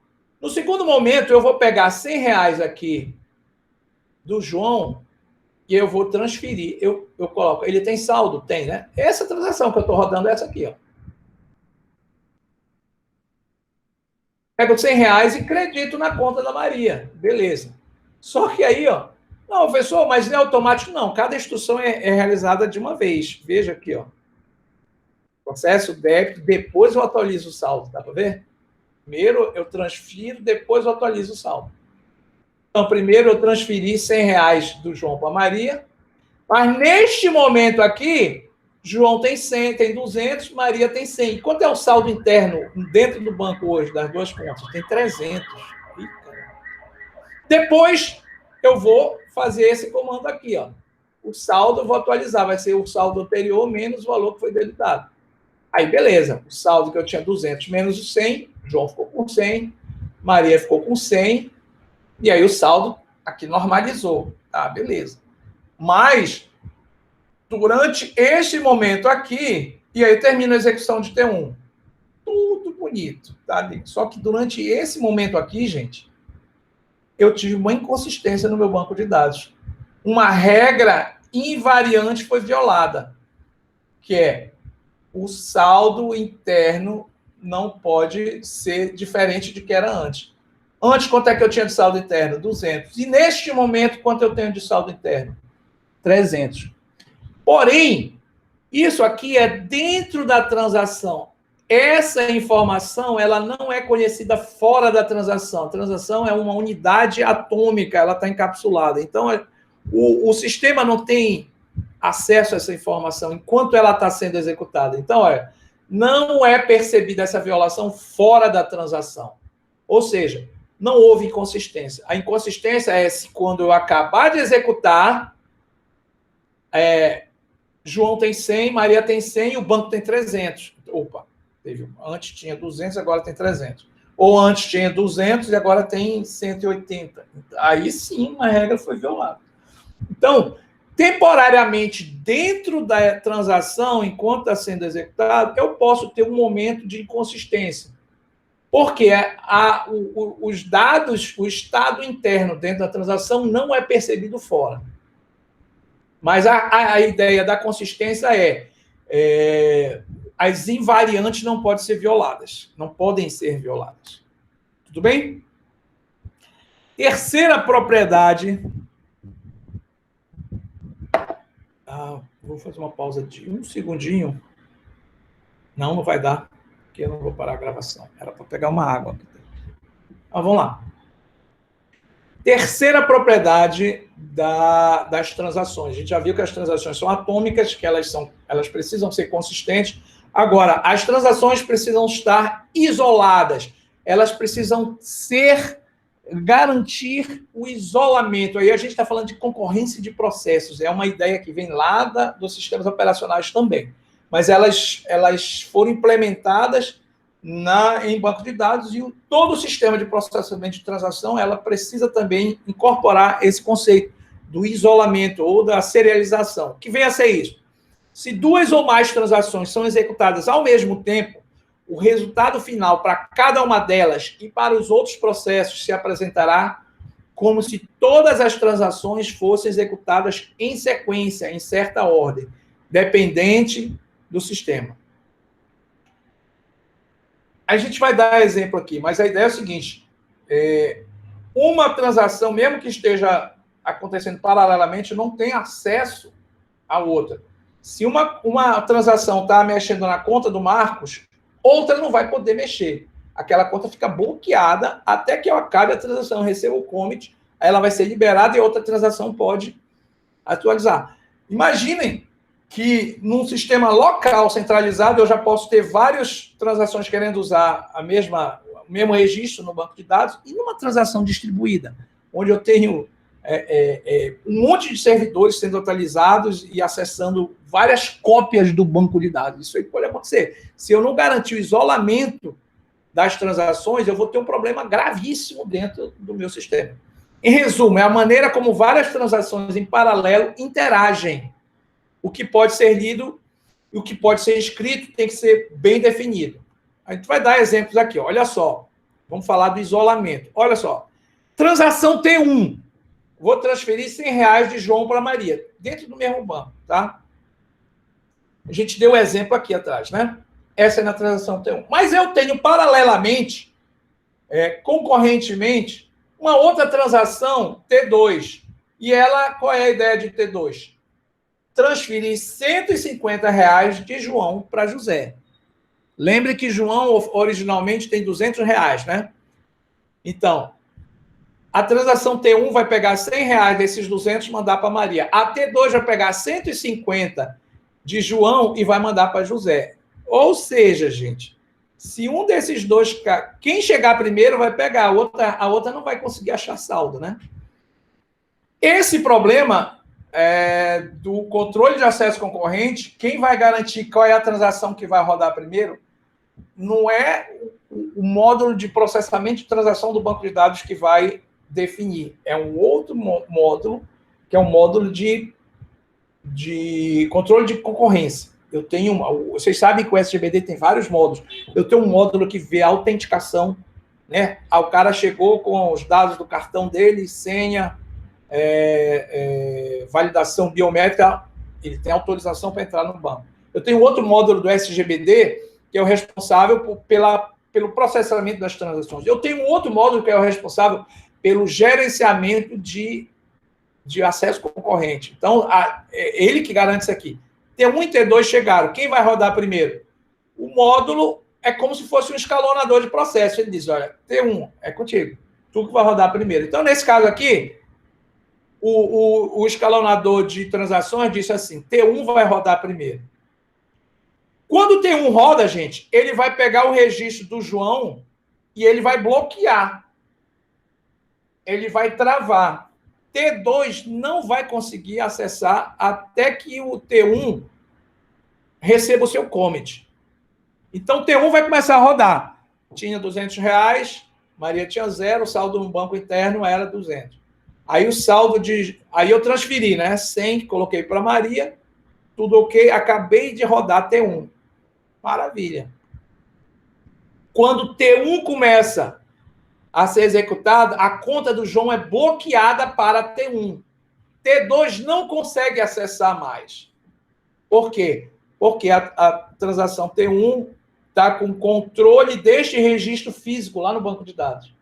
No segundo momento, eu vou pegar R$100 aqui do João e eu vou transferir. Eu coloco, ele tem saldo? Tem, né? Essa transação que eu estou rodando é essa aqui, ó. Pego R$100 e credito na conta da Maria. Beleza. Só que aí, ó, não, professor, mas não é automático, não. Cada instrução é realizada de uma vez. Veja aqui, ó. Processo débito, depois eu atualizo o saldo, dá para ver? Primeiro eu transfiro, depois eu atualizo o saldo. Então, primeiro eu transferi R$100 do João para Maria, mas neste momento aqui, João tem 100, tem 200, Maria tem 100. E quanto é o saldo interno dentro do banco hoje, das duas contas? Tem 300. Depois eu vou fazer esse comando aqui, ó. O saldo eu vou atualizar, vai ser o saldo anterior menos o valor que foi debitado. Aí, beleza. O saldo que eu tinha 200 menos o 100, João ficou com 100, Maria ficou com 100, e aí o saldo aqui normalizou. Tá, beleza. Mas, durante este momento aqui, e aí termina a execução de T1. Tudo bonito, tá? Só que durante esse momento aqui, gente, eu tive uma inconsistência no meu banco de dados. Uma regra invariante foi violada, que é o saldo interno não pode ser diferente de que era antes. Antes, quanto é que eu tinha de saldo interno? 200. E neste momento, quanto eu tenho de saldo interno? 300. Porém, isso aqui é dentro da transação. Essa informação, ela não é conhecida fora da transação. A transação é uma unidade atômica, ela está encapsulada. Então, o sistema não tem acesso a essa informação enquanto ela está sendo executada. Então, olha, não é percebida essa violação fora da transação. Ou seja, não houve inconsistência. A inconsistência é se quando eu acabar de executar, João tem 100, Maria tem 100 e o banco tem 300. Opa, antes tinha 200, agora tem 300. Ou antes tinha 200 e agora tem 180. Aí sim, uma regra foi violada. Então, temporariamente, dentro da transação, enquanto está sendo executado, eu posso ter um momento de inconsistência. Porque os dados, o estado interno dentro da transação não é percebido fora. Mas a ideia da consistência as invariantes não podem ser violadas. Não podem ser violadas. Tudo bem? Terceira propriedade. Vou fazer uma pausa de um segundinho. Não vai dar, porque eu não vou parar a gravação. Era para pegar uma água. Mas vamos lá. Terceira propriedade das transações. A gente já viu que as transações são atômicas, que elas precisam ser consistentes. Agora, as transações precisam estar isoladas. Elas precisam garantir o isolamento. Aí a gente está falando de concorrência de processos. É uma ideia que vem lá dos sistemas operacionais também. mas elas foram implementadas em banco de dados, e todo o sistema de processamento de transação ela precisa também incorporar esse conceito do isolamento ou da serialização. Que vem a ser isso? Se duas ou mais transações são executadas ao mesmo tempo, o resultado final para cada uma delas e para os outros processos se apresentará como se todas as transações fossem executadas em sequência, em certa ordem, dependente do sistema. A gente vai dar exemplo aqui, mas a ideia é o seguinte: uma transação, mesmo que esteja acontecendo paralelamente, não tem acesso à outra. Se uma transação está mexendo na conta do Marcos, outra não vai poder mexer. Aquela conta fica bloqueada até que acabe a transação, receba o commit, aí ela vai ser liberada e outra transação pode atualizar. Imaginem que num sistema local centralizado eu já posso ter várias transações querendo usar o mesmo registro no banco de dados, e numa transação distribuída, onde eu tenho um monte de servidores sendo atualizados e acessando várias cópias do banco de dados. Isso aí pode acontecer. Se eu não garantir o isolamento das transações, eu vou ter um problema gravíssimo dentro do meu sistema. Em resumo, é a maneira como várias transações em paralelo interagem. O que pode ser lido e o que pode ser escrito tem que ser bem definido. A gente vai dar exemplos aqui. Olha só. Vamos falar do isolamento. Olha só. Transação T1. Vou transferir R$100 de João para Maria, dentro do mesmo banco, tá? A gente deu o exemplo aqui atrás, né? Essa é na transação T1. Mas eu tenho, paralelamente, concorrentemente, uma outra transação T2. E ela, qual é a ideia de T2? Transferir R$150 de João para José. Lembre que João originalmente tem R$200, né? Então, a transação T1 vai pegar R$100 desses 200 e mandar para Maria. A T2 vai pegar 150 de João e vai mandar para José. Ou seja, gente, se um desses dois, quem chegar primeiro vai pegar, a outra não vai conseguir achar saldo, né? Esse problema do controle de acesso concorrente, quem vai garantir qual é a transação que vai rodar primeiro, não é o módulo de processamento de transação do banco de dados que vai definir. É um outro módulo, que é um módulo de controle de concorrência. Vocês sabem que o SGBD tem vários módulos. Eu tenho um módulo que vê a autenticação, né? O cara chegou com os dados do cartão dele, senha, validação biométrica, ele tem autorização para entrar no banco. Eu tenho outro módulo do SGBD, que é o responsável pelo processamento das transações. Eu tenho um outro módulo que é o responsável pelo gerenciamento de acesso concorrente. Então, ele que garante isso aqui. T1 e T2 chegaram. Quem vai rodar primeiro? O módulo é como se fosse um escalonador de processo. Ele diz, olha, T1, é contigo. Tu que vai rodar primeiro. Então, nesse caso aqui, o escalonador de transações disse assim, T1 vai rodar primeiro. Quando o T1 roda, gente, ele vai pegar o registro do João e ele vai bloquear. Ele vai travar. T2 não vai conseguir acessar até que o T1 receba o seu commit. Então, T1 vai começar a rodar. Tinha R$200, Maria tinha 0, o saldo no banco interno era 200. Aí o saldo Aí eu transferi, né? 100, coloquei para Maria, tudo ok, acabei de rodar T1. Maravilha. Quando T1 começa a ser executada, a conta do João é bloqueada para T1. T2 não consegue acessar mais. Por quê? Porque a transação T1 está com controle deste registro físico lá no banco de dados.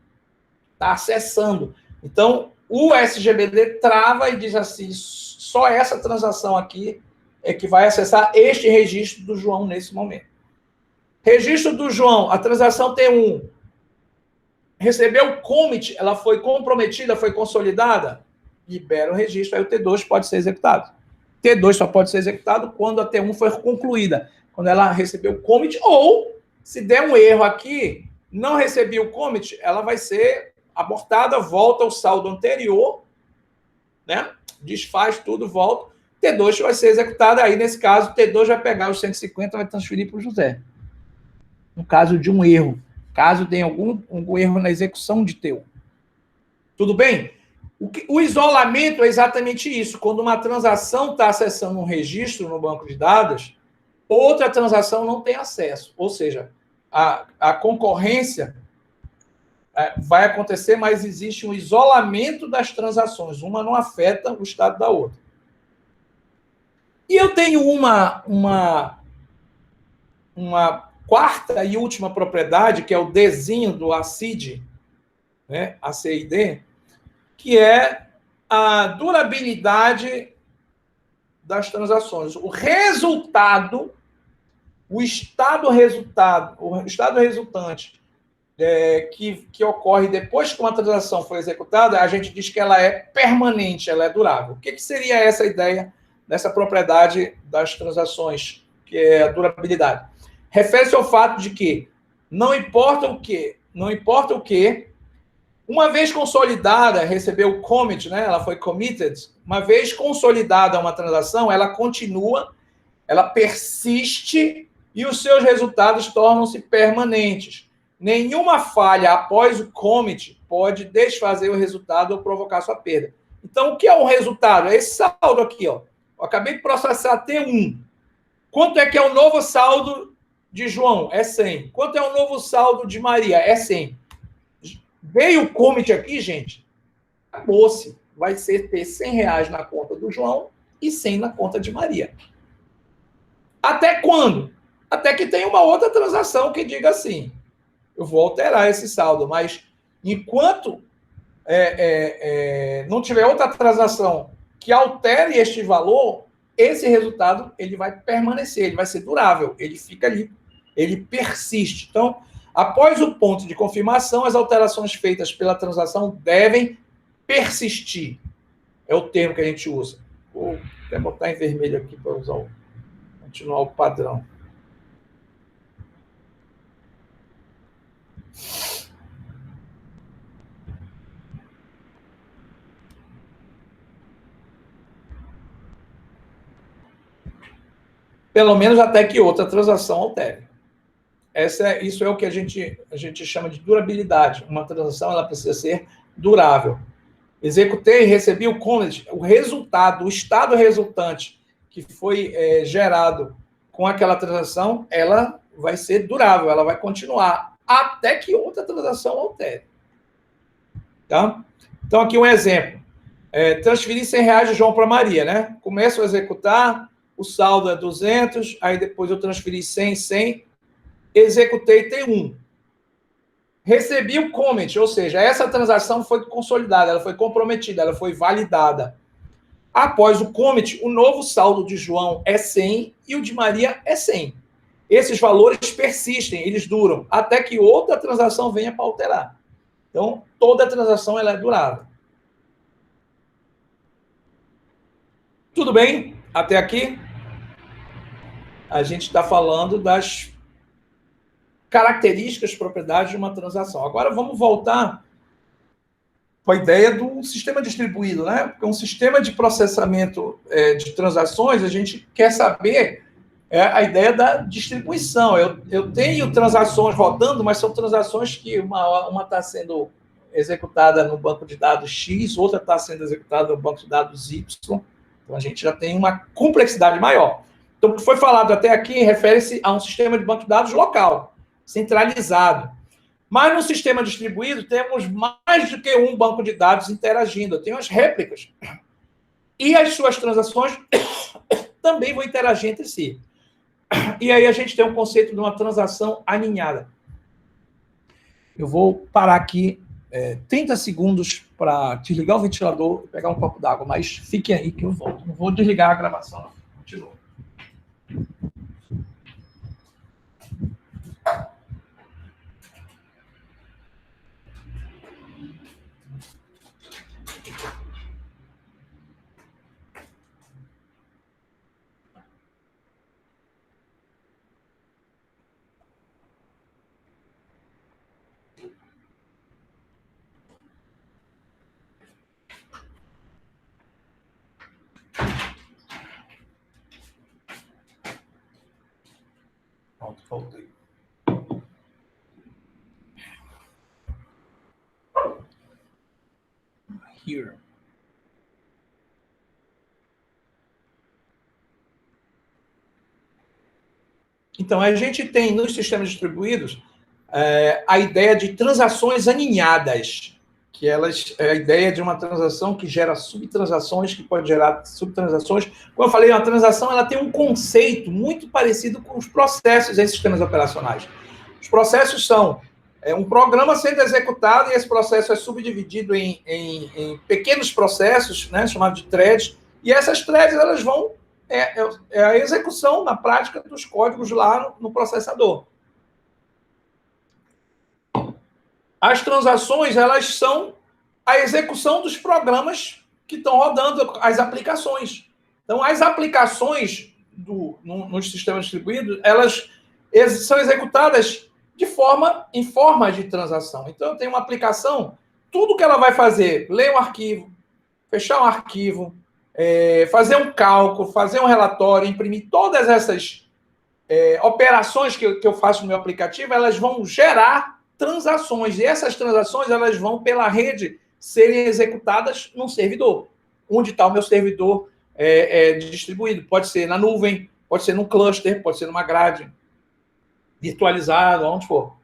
Está acessando. Então, o SGBD trava e diz assim, só essa transação aqui é que vai acessar este registro do João nesse momento. Registro do João, a transação T1 recebeu o commit, ela foi comprometida, foi consolidada, libera o registro, aí o T2 pode ser executado. T2 só pode ser executado quando a T1 foi concluída, quando ela recebeu o commit, ou, se der um erro aqui, não recebi o commit, ela vai ser abortada, volta ao saldo anterior, né? Desfaz tudo, volta, T2 vai ser executado, aí nesse caso, T2 vai pegar os 150 e vai transferir para o José. No caso de um erro, caso tenha algum erro na execução de T1. Tudo bem? O isolamento é exatamente isso. Quando uma transação está acessando um registro no banco de dados, outra transação não tem acesso. Ou seja, a concorrência vai acontecer, mas existe um isolamento das transações. Uma não afeta o estado da outra. E eu tenho uma quarta e última propriedade, que é o Dzinho do ACID, né, ACID, que é a durabilidade das transações. O estado resultante que ocorre depois que uma transação foi executada, a gente diz que ela é permanente, ela é durável. O que seria essa ideia dessa propriedade das transações, que é a durabilidade? Refere-se ao fato de que não importa o que, uma vez consolidada, recebeu o commit, né? Ela foi committed. Uma vez consolidada uma transação, ela continua, ela persiste e os seus resultados tornam-se permanentes. Nenhuma falha após o commit pode desfazer o resultado ou provocar sua perda. Então, o que é o resultado? É esse saldo aqui, ó. Eu acabei de processar T1. Quanto é que é o novo saldo de João? É 100. Quanto é o novo saldo de Maria? É 100. Veio o commit aqui, gente, acabou-se. Vai ser ter R$100 na conta do João e 100 na conta de Maria. Até quando? Até que tenha uma outra transação que diga assim, eu vou alterar esse saldo, mas enquanto não tiver outra transação que altere este valor, esse resultado ele vai permanecer, ele vai ser durável, ele fica ali, ele persiste. Então, após o ponto de confirmação, as alterações feitas pela transação devem persistir. É o termo que a gente usa. Vou até botar em vermelho aqui para continuar o padrão. Pelo menos até que outra transação altere. Isso é o que a gente chama de durabilidade. Uma transação ela precisa ser durável. Executei, recebi o commit, o resultado, o estado resultante que foi gerado com aquela transação, ela vai ser durável, ela vai continuar até que outra transação altere. Tá? Então, aqui um exemplo. Transferir R$100 de João para Maria, né? Começo a executar, o saldo é 200, aí depois eu transferi 100, 100, executei T1. Recebi o commit, ou seja, essa transação foi consolidada, ela foi comprometida, ela foi validada. Após o commit, o novo saldo de João é 100 e o de Maria é 100. Esses valores persistem, eles duram, até que outra transação venha para alterar. Então, toda transação ela é durável. Tudo bem? Até aqui? A gente está falando das características, propriedades de uma transação. Agora vamos voltar para a ideia do sistema distribuído, né? Porque um sistema de processamento de transações, a gente quer saber a ideia da distribuição. Eu tenho transações rodando, mas são transações que uma está sendo executada no banco de dados X, outra está sendo executada no banco de dados Y. Então, a gente já tem uma complexidade maior. Então, o que foi falado até aqui refere-se a um sistema de banco de dados local, centralizado. Mas no sistema distribuído, temos mais do que um banco de dados interagindo. Eu tenho as réplicas. E as suas transações também vão interagir entre si. E aí a gente tem um conceito de uma transação aninhada. Eu vou parar aqui 30 segundos para desligar o ventilador e pegar um copo d'água, mas fiquem aí que eu volto. Não vou desligar a gravação, não. Continua. Voltei. Here. Então, a gente tem nos sistemas distribuídos a ideia de transações aninhadas, que elas é a ideia de uma transação que gera subtransações, que pode gerar subtransações. Como eu falei, uma transação ela tem um conceito muito parecido com os processos em sistemas operacionais. Os processos são um programa sendo executado e esse processo é subdividido em pequenos processos, né, chamados de threads, e essas threads elas vão é a execução na prática dos códigos lá no processador. As transações, elas são a execução dos programas que estão rodando as aplicações. Então, as aplicações nos sistemas distribuídos, elas são executadas em forma de transação. Então, eu tenho uma aplicação, tudo que ela vai fazer, ler um arquivo, fechar um arquivo, fazer um cálculo, fazer um relatório, imprimir todas essas operações que eu faço no meu aplicativo, elas vão gerar transações. E essas transações elas vão pela rede serem executadas num servidor. Onde está o meu servidor distribuído? Pode ser na nuvem, pode ser num cluster, pode ser numa grade, virtualizado, onde for.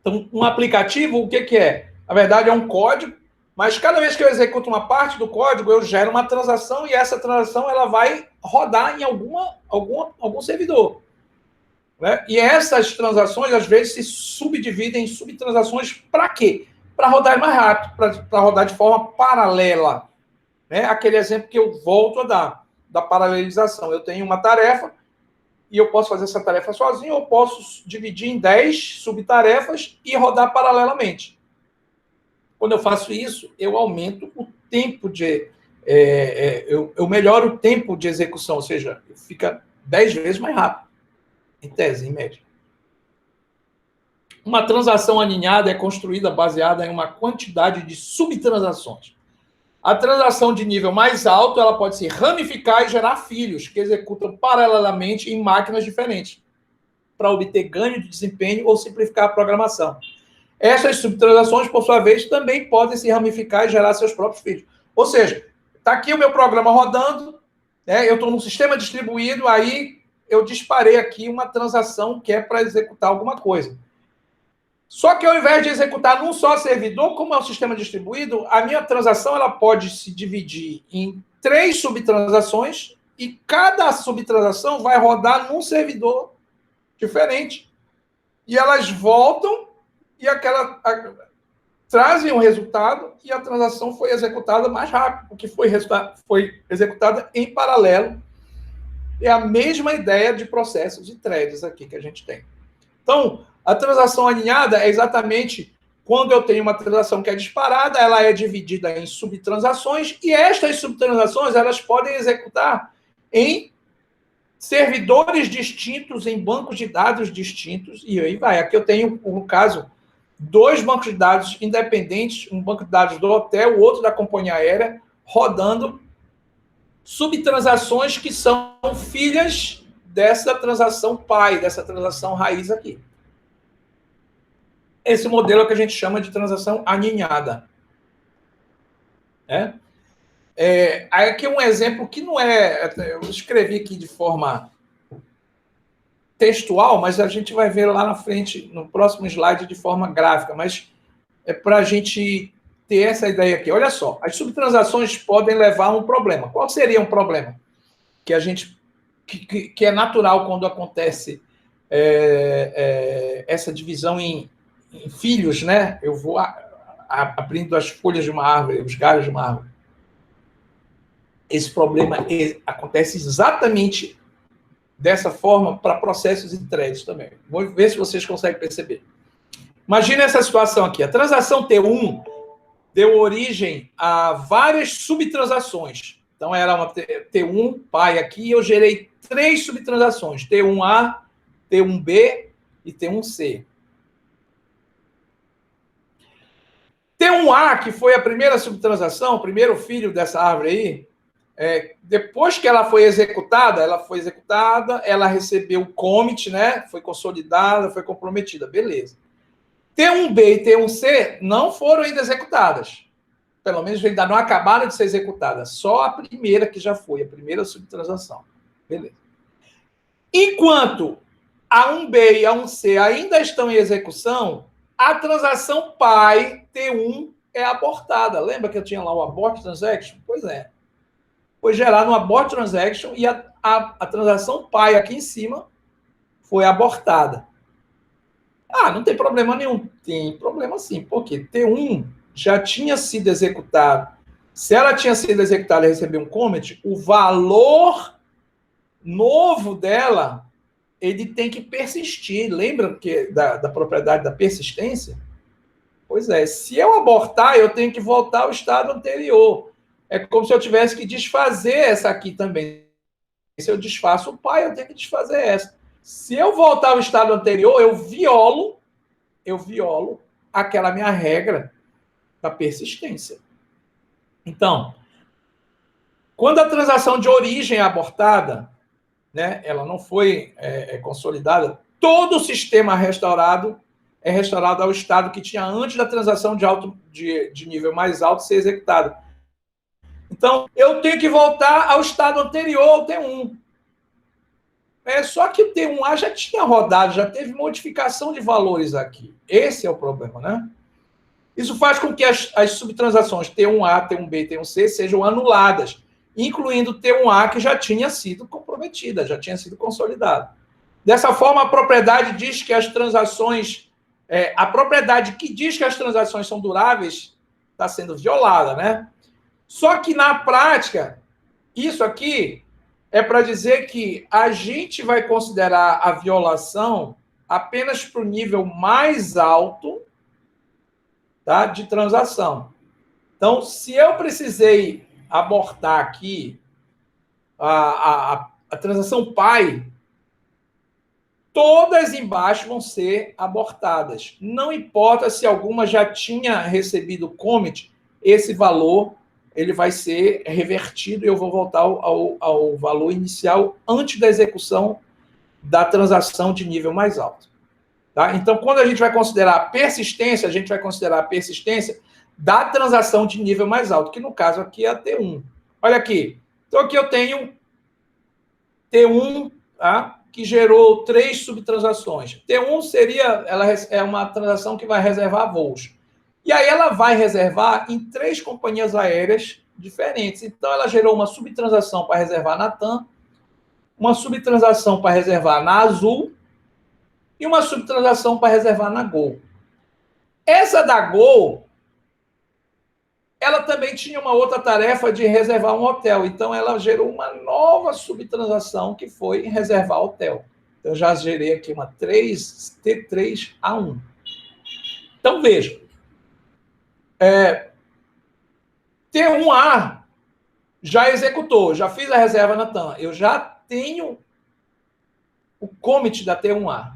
Então, um aplicativo, o que é? Na verdade, é um código, mas cada vez que eu executo uma parte do código, eu gero uma transação e essa transação ela vai rodar em algum servidor. Né? E essas transações, às vezes, se subdividem em subtransações para quê? Para rodar mais rápido, para rodar de forma paralela. Né? Aquele exemplo que eu volto a dar, da paralelização. Eu tenho uma tarefa e eu posso fazer essa tarefa sozinho, ou eu posso dividir em 10 subtarefas e rodar paralelamente. Quando eu faço isso, eu aumento o tempo eu melhoro o tempo de execução, ou seja, fica 10 vezes mais rápido, em tese, em média. Uma transação aninhada é construída baseada em uma quantidade de subtransações. A transação de nível mais alto ela pode se ramificar e gerar filhos que executam paralelamente em máquinas diferentes para obter ganho de desempenho ou simplificar a programação. Essas subtransações, por sua vez, também podem se ramificar e gerar seus próprios filhos. Ou seja, está aqui o meu programa rodando, né? Eu estou num sistema distribuído, aí eu disparei aqui uma transação que é para executar alguma coisa. Só que ao invés de executar num só servidor, como é um sistema distribuído, a minha transação ela pode se dividir em 3 subtransações e cada subtransação vai rodar num servidor diferente. E elas voltam e trazem um resultado e a transação foi executada mais rápido, porque foi executada em paralelo. É a mesma ideia de processos e threads aqui que a gente tem. Então, a transação alinhada é exatamente quando eu tenho uma transação que é disparada, ela é dividida em subtransações e estas subtransações elas podem executar em servidores distintos, em bancos de dados distintos, e aí vai. Aqui eu tenho, no caso, 2 bancos de dados independentes, um banco de dados do hotel, o outro da companhia aérea, rodando subtransações que são filhas dessa transação pai, dessa transação raiz aqui. Esse modelo é que a gente chama de transação aninhada. Aqui um exemplo que não eu escrevi aqui de forma textual, mas a gente vai ver lá na frente, no próximo slide, de forma gráfica, mas é para a gente ter essa ideia aqui. Olha só, as subtransações podem levar a um problema. Qual seria um problema? Que é natural quando acontece essa divisão em filhos, né? Eu vou abrindo as folhas de uma árvore, os galhos de uma árvore. Esse problema acontece exatamente dessa forma para processos e threads também. Vou ver se vocês conseguem perceber. Imagina essa situação aqui. A transação T1 deu origem a várias subtransações. Então, era uma T1 pai aqui, e eu gerei 3 subtransações. T1A, T1B e T1C. T1A, que foi a primeira subtransação, o primeiro filho dessa árvore aí, depois que ela foi executada executada, ela recebeu o commit, né? Foi consolidada, foi comprometida, beleza. T1B e T1C não foram ainda executadas. Pelo menos ainda não acabaram de ser executadas. Só a primeira que já foi, a primeira subtransação. Beleza. Enquanto a 1B e a 1C ainda estão em execução, a transação pai T1 é abortada. Lembra que eu tinha lá o abort transaction? Pois é. Foi gerado um abort transaction e a transação pai aqui em cima foi abortada. Ah, não tem problema nenhum. Tem problema sim, porque T1 já tinha sido executado. Se ela tinha sido executada e recebeu um commit, o valor novo dela, ele tem que persistir. Lembra que da propriedade da persistência? Pois é, se eu abortar, eu tenho que voltar ao estado anterior. É como se eu tivesse que desfazer essa aqui também. Se eu desfaço o pai, eu tenho que desfazer essa. Se eu voltar ao estado anterior, eu violo aquela minha regra da persistência. Então, quando a transação de origem é abortada, né, ela não foi consolidada, todo o sistema é restaurado ao estado que tinha antes da transação de nível mais alto ser executada. Então, eu tenho que voltar ao estado anterior ao T1. Só que o T1A já tinha rodado, já teve modificação de valores aqui. Esse é o problema, né? Isso faz com que as subtransações T1A, T1B e T1C sejam anuladas, incluindo T1A, que já tinha sido comprometida, já tinha sido consolidada. Dessa forma, a propriedade diz que as transações... a propriedade que diz que as transações são duráveis está sendo violada, né? Só que, na prática, isso aqui é para dizer que a gente vai considerar a violação apenas para o nível mais alto, tá, de transação. Então, se eu precisei abortar aqui a transação pai, todas embaixo vão ser abortadas. Não importa se alguma já tinha recebido commit, esse valor ele vai ser revertido e eu vou voltar ao valor inicial antes da execução da transação de nível mais alto. Tá? Então, quando a gente vai considerar a persistência, a gente vai considerar a persistência da transação de nível mais alto, que no caso aqui é a T1. Olha aqui. Então, aqui eu tenho T1, tá? Que gerou 3 subtransações. T1 ela é uma transação que vai reservar voos. E aí ela vai reservar em 3 companhias aéreas diferentes. Então, ela gerou uma subtransação para reservar na TAM, uma subtransação para reservar na Azul e uma subtransação para reservar na Gol. Essa da Gol, ela também tinha uma outra tarefa de reservar um hotel. Então, ela gerou uma nova subtransação que foi reservar hotel. Então, eu já gerei aqui uma T3A1. Então, veja. T1A já executou, já fiz a reserva na TAM. Eu já tenho o commit da T1A.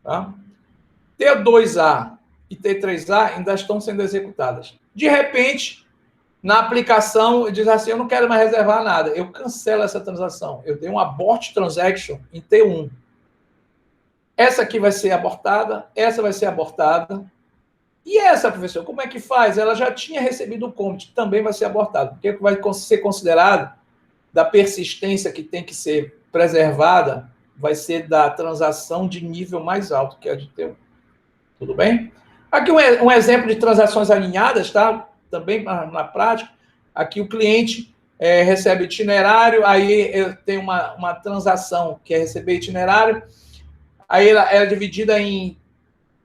Tá? T2A e T3A ainda estão sendo executadas. De repente, na aplicação, diz assim, eu não quero mais reservar nada. Eu cancelo essa transação. Eu dei um abort transaction em T1. Essa aqui vai ser abortada, essa vai ser abortada. E essa, professor, como é que faz? Ela já tinha recebido o commit, também vai ser abortada. Porque vai ser considerado da persistência que tem que ser preservada, vai ser da transação de nível mais alto, que é a de T1. Tudo bem? Aqui um exemplo de transações alinhadas, tá? Também na prática. Aqui o cliente recebe itinerário, aí eu tenho uma transação que é receber itinerário, aí ela é dividida em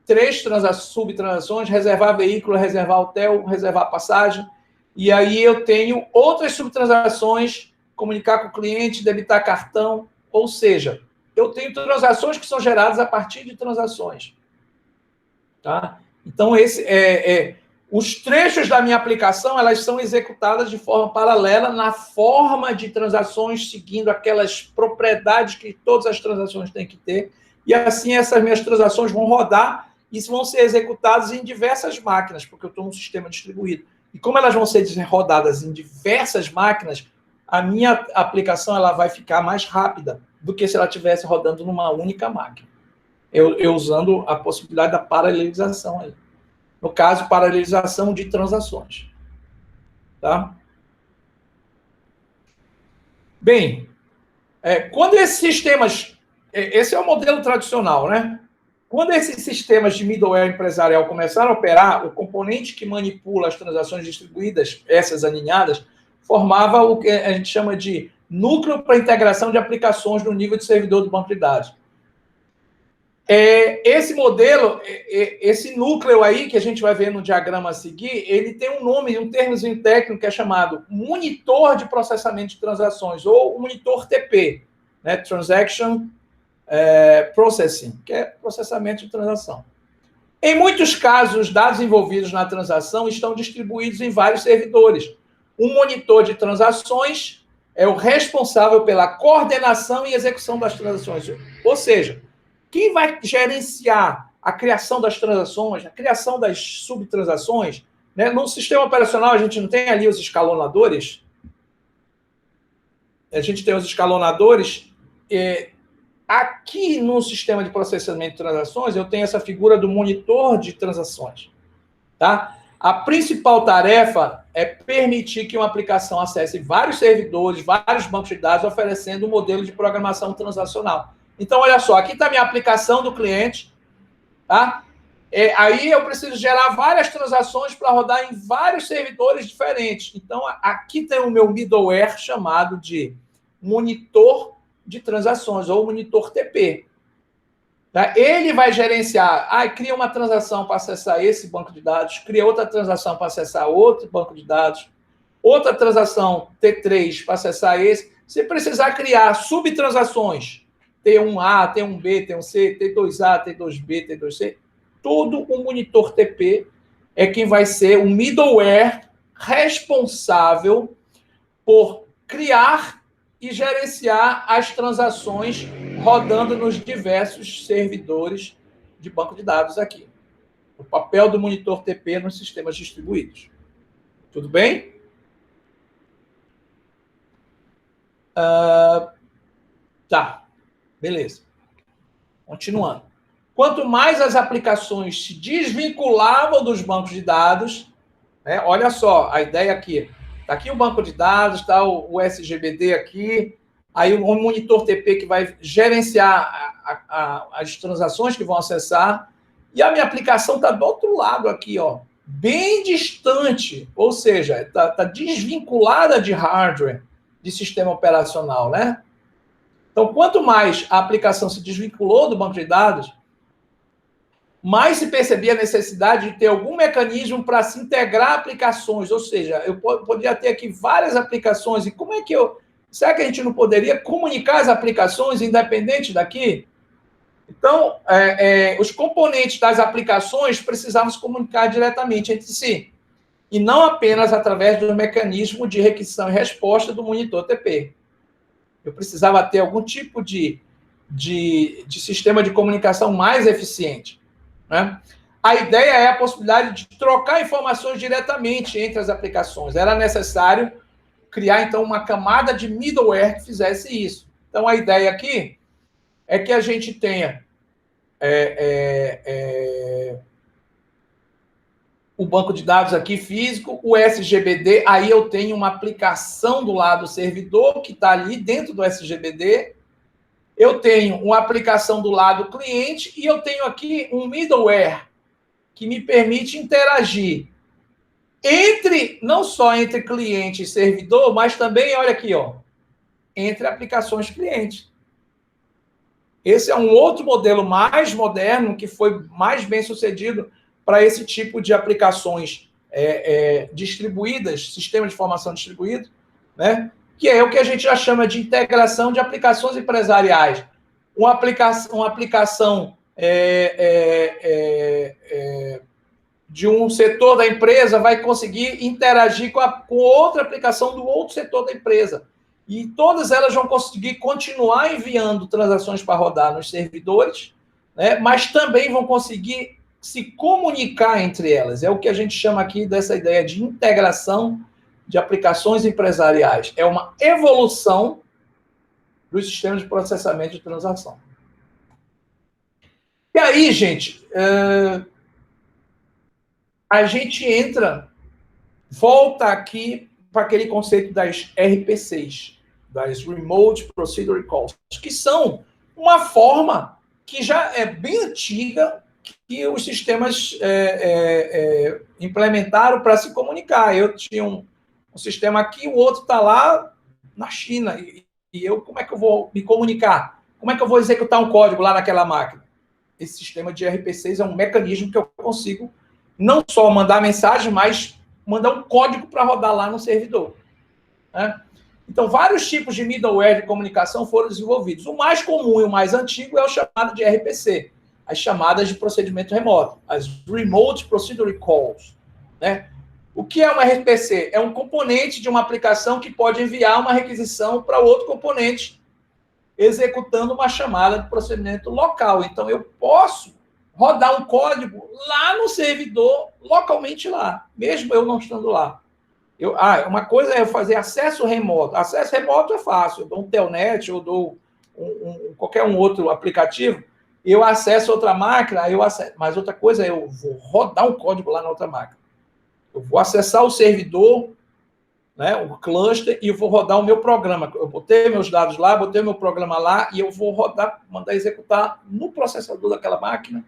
3 subtransações, reservar veículo, reservar hotel, reservar passagem, e aí eu tenho outras subtransações, comunicar com o cliente, debitar cartão, ou seja, eu tenho transações que são geradas a partir de transações. Tá? Então, os trechos da minha aplicação, elas são executadas de forma paralela na forma de transações, seguindo aquelas propriedades que todas as transações têm que ter, e assim essas minhas transações vão rodar e vão ser executadas em diversas máquinas, porque eu estou num sistema distribuído. E como elas vão ser rodadas em diversas máquinas, a minha aplicação ela vai ficar mais rápida do que se ela estivesse rodando numa única máquina. Eu usando a possibilidade da paralelização aí. No caso, paralelização de transações. Tá? Bem, quando esses sistemas... Esse é o modelo tradicional, né? Quando esses sistemas de middleware empresarial começaram a operar, o componente que manipula as transações distribuídas, essas aninhadas, formava o que a gente chama de núcleo para integração de aplicações no nível de servidor do banco de dados. Esse modelo, esse núcleo aí, que a gente vai ver no diagrama a seguir, ele tem um nome, um termozinho técnico que é chamado monitor de processamento de transações, ou monitor TP, né? Transaction Processing, que é processamento de transação. Em muitos casos, os dados envolvidos na transação estão distribuídos em vários servidores. Um monitor de transações é o responsável pela coordenação e execução das transações. Ou seja, quem vai gerenciar a criação das transações, a criação das subtransações, né? No sistema operacional, a gente não tem ali os escalonadores? A gente tem os escalonadores. Aqui no sistema de processamento de transações, eu tenho essa figura do monitor de transações. Tá? A principal tarefa é permitir que uma aplicação acesse vários servidores, vários bancos de dados, oferecendo um modelo de programação transacional. Então, olha só, aqui está a minha aplicação do cliente. Tá? Aí eu preciso gerar várias transações para rodar em vários servidores diferentes. Então, aqui tem o meu middleware chamado de monitor de transações, ou monitor TP. Tá? Ele vai gerenciar, cria uma transação para acessar esse banco de dados, cria outra transação para acessar outro banco de dados, outra transação T3 para acessar esse. Se precisar criar subtransações, T1A, T1B, T1C, T2A, T2B, T2C, todo o monitor TP é quem vai ser o middleware responsável por criar e gerenciar as transações rodando nos diversos servidores de banco de dados aqui. O papel do monitor TP nos sistemas distribuídos. Tudo bem? Tá. Beleza. Continuando. Quanto mais as aplicações se desvinculavam dos bancos de dados, né, olha só a ideia aqui. Está aqui o banco de dados, está o SGBD aqui, aí o monitor TP que vai gerenciar as transações que vão acessar, e a minha aplicação está do outro lado aqui, ó, bem distante, ou seja, está desvinculada de hardware, de sistema operacional, né? Então, quanto mais a aplicação se desvinculou do banco de dados, mais se percebia a necessidade de ter algum mecanismo para se integrar aplicações, ou seja, eu poderia ter aqui várias aplicações, e como é que será que a gente não poderia comunicar as aplicações independente daqui? Então, os componentes das aplicações precisavam se comunicar diretamente entre si, e não apenas através do mecanismo de requisição e resposta do monitor TP. Eu precisava ter algum tipo de sistema de comunicação mais eficiente. Né? A ideia é a possibilidade de trocar informações diretamente entre as aplicações. Era necessário criar, então, uma camada de middleware que fizesse isso. Então, a ideia aqui é que a gente tenha o banco de dados aqui físico, o SGBD, aí eu tenho uma aplicação do lado servidor, que está ali dentro do SGBD, eu tenho uma aplicação do lado cliente e eu tenho aqui um middleware que me permite interagir não só entre cliente e servidor, mas também, olha aqui, ó, entre aplicações cliente. Esse é um outro modelo mais moderno que foi mais bem sucedido para esse tipo de aplicações distribuídas, sistema de informação distribuído, né? Que é o que a gente já chama de integração de aplicações empresariais. Uma aplicação de um setor da empresa vai conseguir interagir com outra aplicação do outro setor da empresa. E todas elas vão conseguir continuar enviando transações para rodar nos servidores, né? Mas também vão conseguir se comunicar entre elas. É o que a gente chama aqui dessa ideia de integração de aplicações empresariais. É uma evolução dos sistemas de processamento de transação. E aí, gente, a gente volta aqui para aquele conceito das RPCs, das Remote Procedure Calls, que são uma forma que já é bem antiga que os sistemas implementaram para se comunicar. Eu tinha um sistema aqui, o outro está lá na China, e eu, como é que eu vou me comunicar? Como é que eu vou executar um código lá naquela máquina? Esse sistema de RPCs é um mecanismo que eu consigo não só mandar mensagem, mas mandar um código para rodar lá no servidor. Né? Então, vários tipos de middleware de comunicação foram desenvolvidos. O mais comum e o mais antigo é o chamado de RPC, as chamadas de procedimento remoto, as Remote Procedure Calls. Né? O que é uma RPC? É um componente de uma aplicação que pode enviar uma requisição para outro componente, executando uma chamada de procedimento local. Então, eu posso rodar um código lá no servidor, localmente lá, mesmo eu não estando lá. Uma coisa é eu fazer acesso remoto. Acesso remoto é fácil. Eu dou um telnet, eu dou qualquer outro aplicativo, eu acesso outra máquina, mas outra coisa é eu vou rodar um código lá na outra máquina. Eu vou acessar o servidor, né, o cluster, e eu vou rodar o meu programa. Eu botei meus dados lá, botei o meu programa lá, e eu vou rodar, mandar executar no processador daquela máquina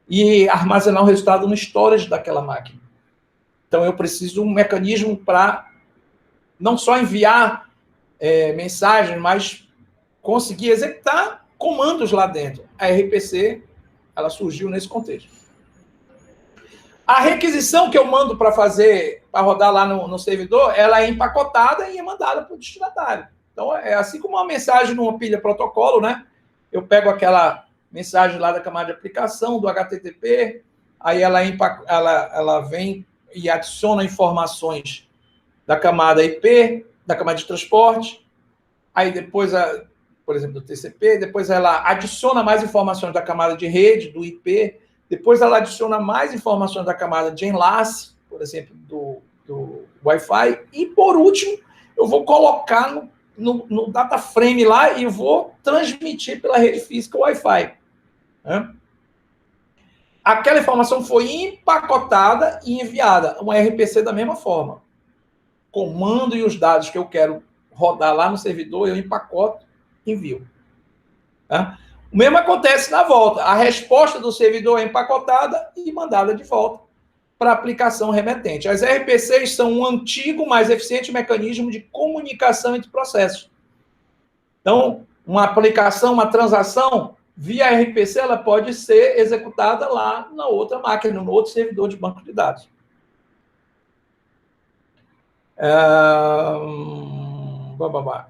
e armazenar o resultado no storage daquela máquina. Então, eu preciso de um mecanismo para não só enviar mensagem, mas conseguir executar comandos lá dentro. A RPC, ela surgiu nesse contexto. A requisição que eu mando para rodar lá no servidor, ela é empacotada e é mandada para o destinatário. Então, é assim como uma mensagem numa pilha protocolo, né? Eu pego aquela mensagem lá da camada de aplicação, do HTTP, aí ela vem e adiciona informações da camada IP, da camada de transporte, aí depois, por exemplo, do TCP, depois ela adiciona mais informações da camada de rede, do IP, depois ela adiciona mais informações da camada de enlace, por exemplo, do Wi-Fi, e por último, eu vou colocar no data frame lá e vou transmitir pela rede física Wi-Fi. Né? Aquela informação foi empacotada e enviada, uma RPC da mesma forma. Comando e os dados que eu quero rodar lá no servidor, eu empacoto e envio. Tá? O mesmo acontece na volta. A resposta do servidor é empacotada e mandada de volta para a aplicação remetente. As RPCs são um antigo, mais eficiente mecanismo de comunicação entre processos. Então, uma aplicação, uma transação, via RPC, ela pode ser executada lá na outra máquina, no outro servidor de banco de dados.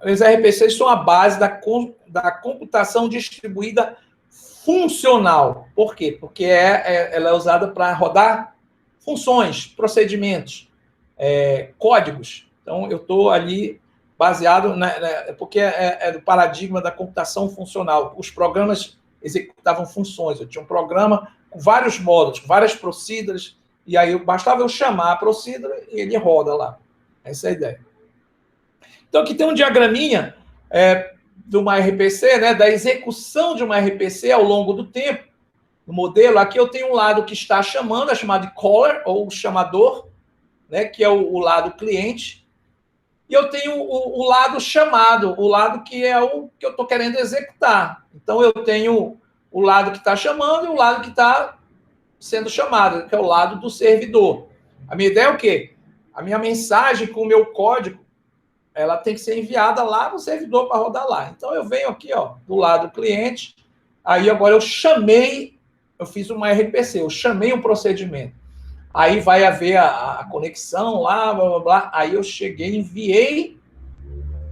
Os RPCs são a base da computação distribuída funcional. Por quê? Porque ela é usada para rodar funções, procedimentos, códigos. Então, eu estou ali baseado, porque é do paradigma da computação funcional. Os programas executavam funções. Eu tinha um programa com vários módulos, com várias procedures, e aí bastava eu chamar a procedure e ele roda lá. Essa é a ideia. Então, aqui tem um diagraminha de uma RPC, né, da execução de uma RPC ao longo do tempo. No modelo, aqui eu tenho um lado que está chamando, é chamado de caller, ou chamador, né, que é o lado cliente. E eu tenho o lado chamado, o lado que é o que eu estou querendo executar. Então, eu tenho o lado que está chamando e o lado que está sendo chamado, que é o lado do servidor. A minha ideia é o quê? A minha mensagem com o meu código, ela tem que ser enviada lá no servidor para rodar lá. Então, eu venho aqui, ó, do lado do cliente, aí agora eu fiz uma RPC, eu chamei um procedimento. Aí vai haver a conexão lá, blá, blá, blá. Aí eu enviei,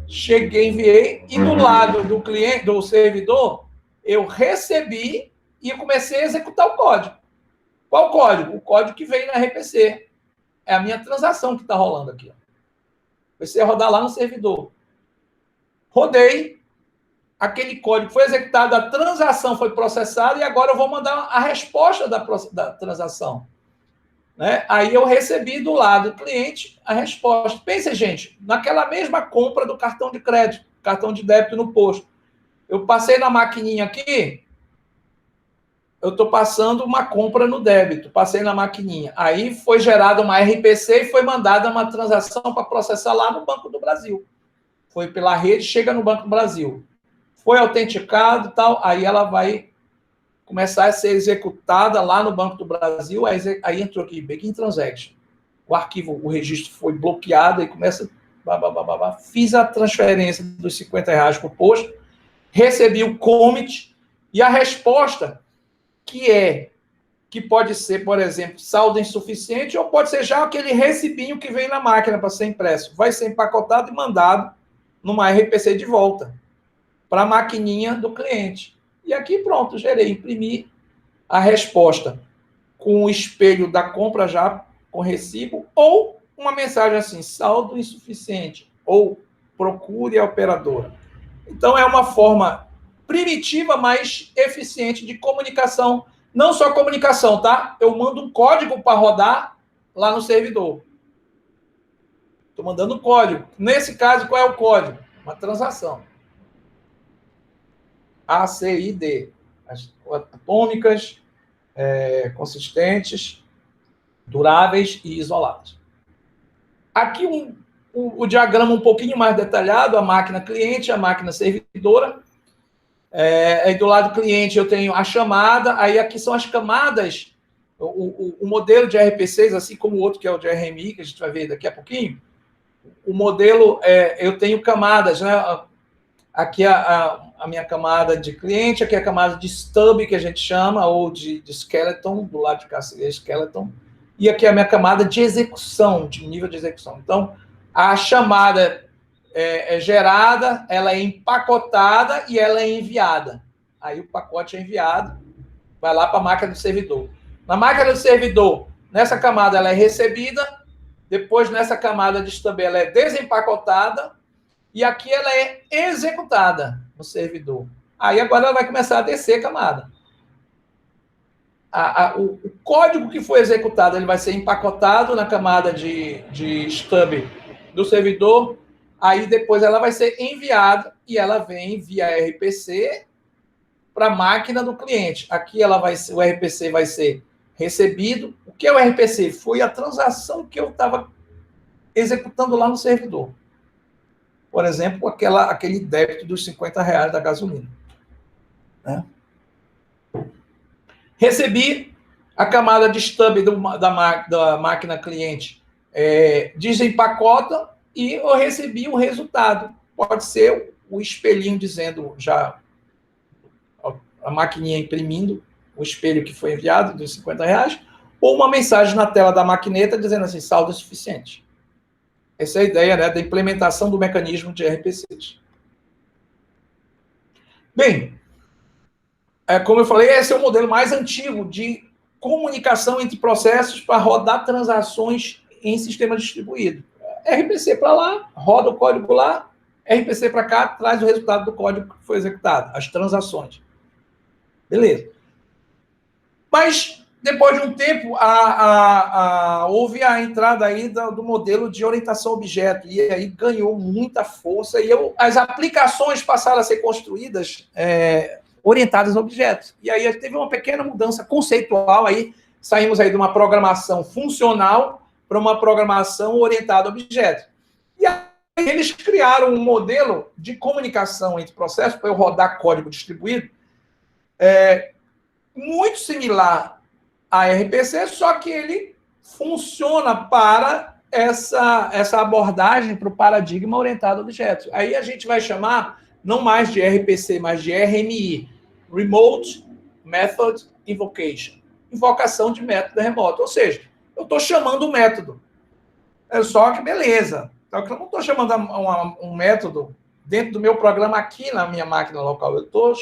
e do lado do cliente, do servidor, eu recebi e eu comecei a executar o código. Qual código? O código que veio na RPC. É a minha transação que está rolando aqui. Comecei a rodar lá no servidor. Rodei, aquele código foi executado, a transação foi processada e agora eu vou mandar a resposta da transação. né? Aí eu recebi do lado do cliente a resposta. Pense, gente, naquela mesma compra do cartão de crédito, cartão de débito no posto. Eu passei na maquininha aqui, eu estou passando uma compra no débito, passei na maquininha. Aí foi gerada uma RPC e foi mandada uma transação para processar lá no Banco do Brasil. Foi pela rede, chega no Banco do Brasil. Foi autenticado e tal, aí ela vai começar a ser executada lá no Banco do Brasil, aí entrou aqui, Begin Transaction. O arquivo, o registro foi bloqueado e começa... Fiz a transferência dos R$50 por posto, recebi o commit e a resposta, que pode ser, por exemplo, saldo insuficiente, ou pode ser já aquele recibinho que vem na máquina para ser impresso. Vai ser empacotado e mandado numa RPC de volta para a maquininha do cliente. E aqui, pronto, gerei, imprimi a resposta com o espelho da compra já com recibo, ou uma mensagem assim, saldo insuficiente, ou procure a operadora. Então, é uma forma primitiva, mas eficiente de comunicação. Não só comunicação, tá? Eu mando um código para rodar lá no servidor. Estou mandando um código. Nesse caso, qual é o código? Uma transação. A, C, I, D. As atômicas, consistentes, duráveis e isoladas. Aqui o diagrama um pouquinho mais detalhado, a máquina cliente, a máquina servidora. Aí do lado do cliente eu tenho a chamada, aí aqui são as camadas, o modelo de RPCs, assim como o outro que é o de RMI, que a gente vai ver daqui a pouquinho. O modelo, eu tenho camadas, né? Aqui a minha camada de cliente, aqui a camada de stub, que a gente chama, ou de skeleton, do lado de cá seria skeleton, e aqui a minha camada de execução, de nível de execução. Então, a chamada é gerada, ela é empacotada e ela é enviada. Aí o pacote é enviado, vai lá para a máquina do servidor. Na máquina do servidor, nessa camada ela é recebida, depois nessa camada de stub ela é desempacotada, e aqui ela é executada no servidor. Aí agora ela vai começar a descer a camada. O código que foi executado ele vai ser empacotado na camada de stub do servidor, aí depois ela vai ser enviada e ela vem via RPC para a máquina do cliente. Aqui o RPC vai ser recebido. O que é o RPC? Foi a transação que eu estava executando lá no servidor. Por exemplo, aquele débito dos R$50 da gasolina. Né? Recebi a camada de stub da máquina cliente, desempacota e eu recebi o resultado. Pode ser o espelhinho dizendo já a maquininha imprimindo o espelho que foi enviado dos R$50, ou uma mensagem na tela da maquineta dizendo assim, saldo suficiente. Essa é a ideia, né, da implementação do mecanismo de RPCs. Bem, como eu falei, esse é o modelo mais antigo de comunicação entre processos para rodar transações em sistema distribuído. RPC para lá, roda o código lá, RPC para cá, traz o resultado do código que foi executado, as transações. Beleza. Mas, depois de um tempo, houve a entrada aí do modelo de orientação a objeto, e aí ganhou muita força, e as aplicações passaram a ser construídas orientadas a objetos. E aí teve uma pequena mudança conceitual, aí saímos aí de uma programação funcional para uma programação orientada a objetos. E aí eles criaram um modelo de comunicação entre processos, para eu rodar código distribuído, muito similar a RPC, só que ele funciona para essa abordagem para o paradigma orientado a objetos. Aí a gente vai chamar não mais de RPC, mas de RMI, Remote Method Invocation, invocação de método remoto. Ou seja, eu estou chamando o método. Só que beleza. Então, eu não estou chamando um método dentro do meu programa aqui na minha máquina local. Eu estou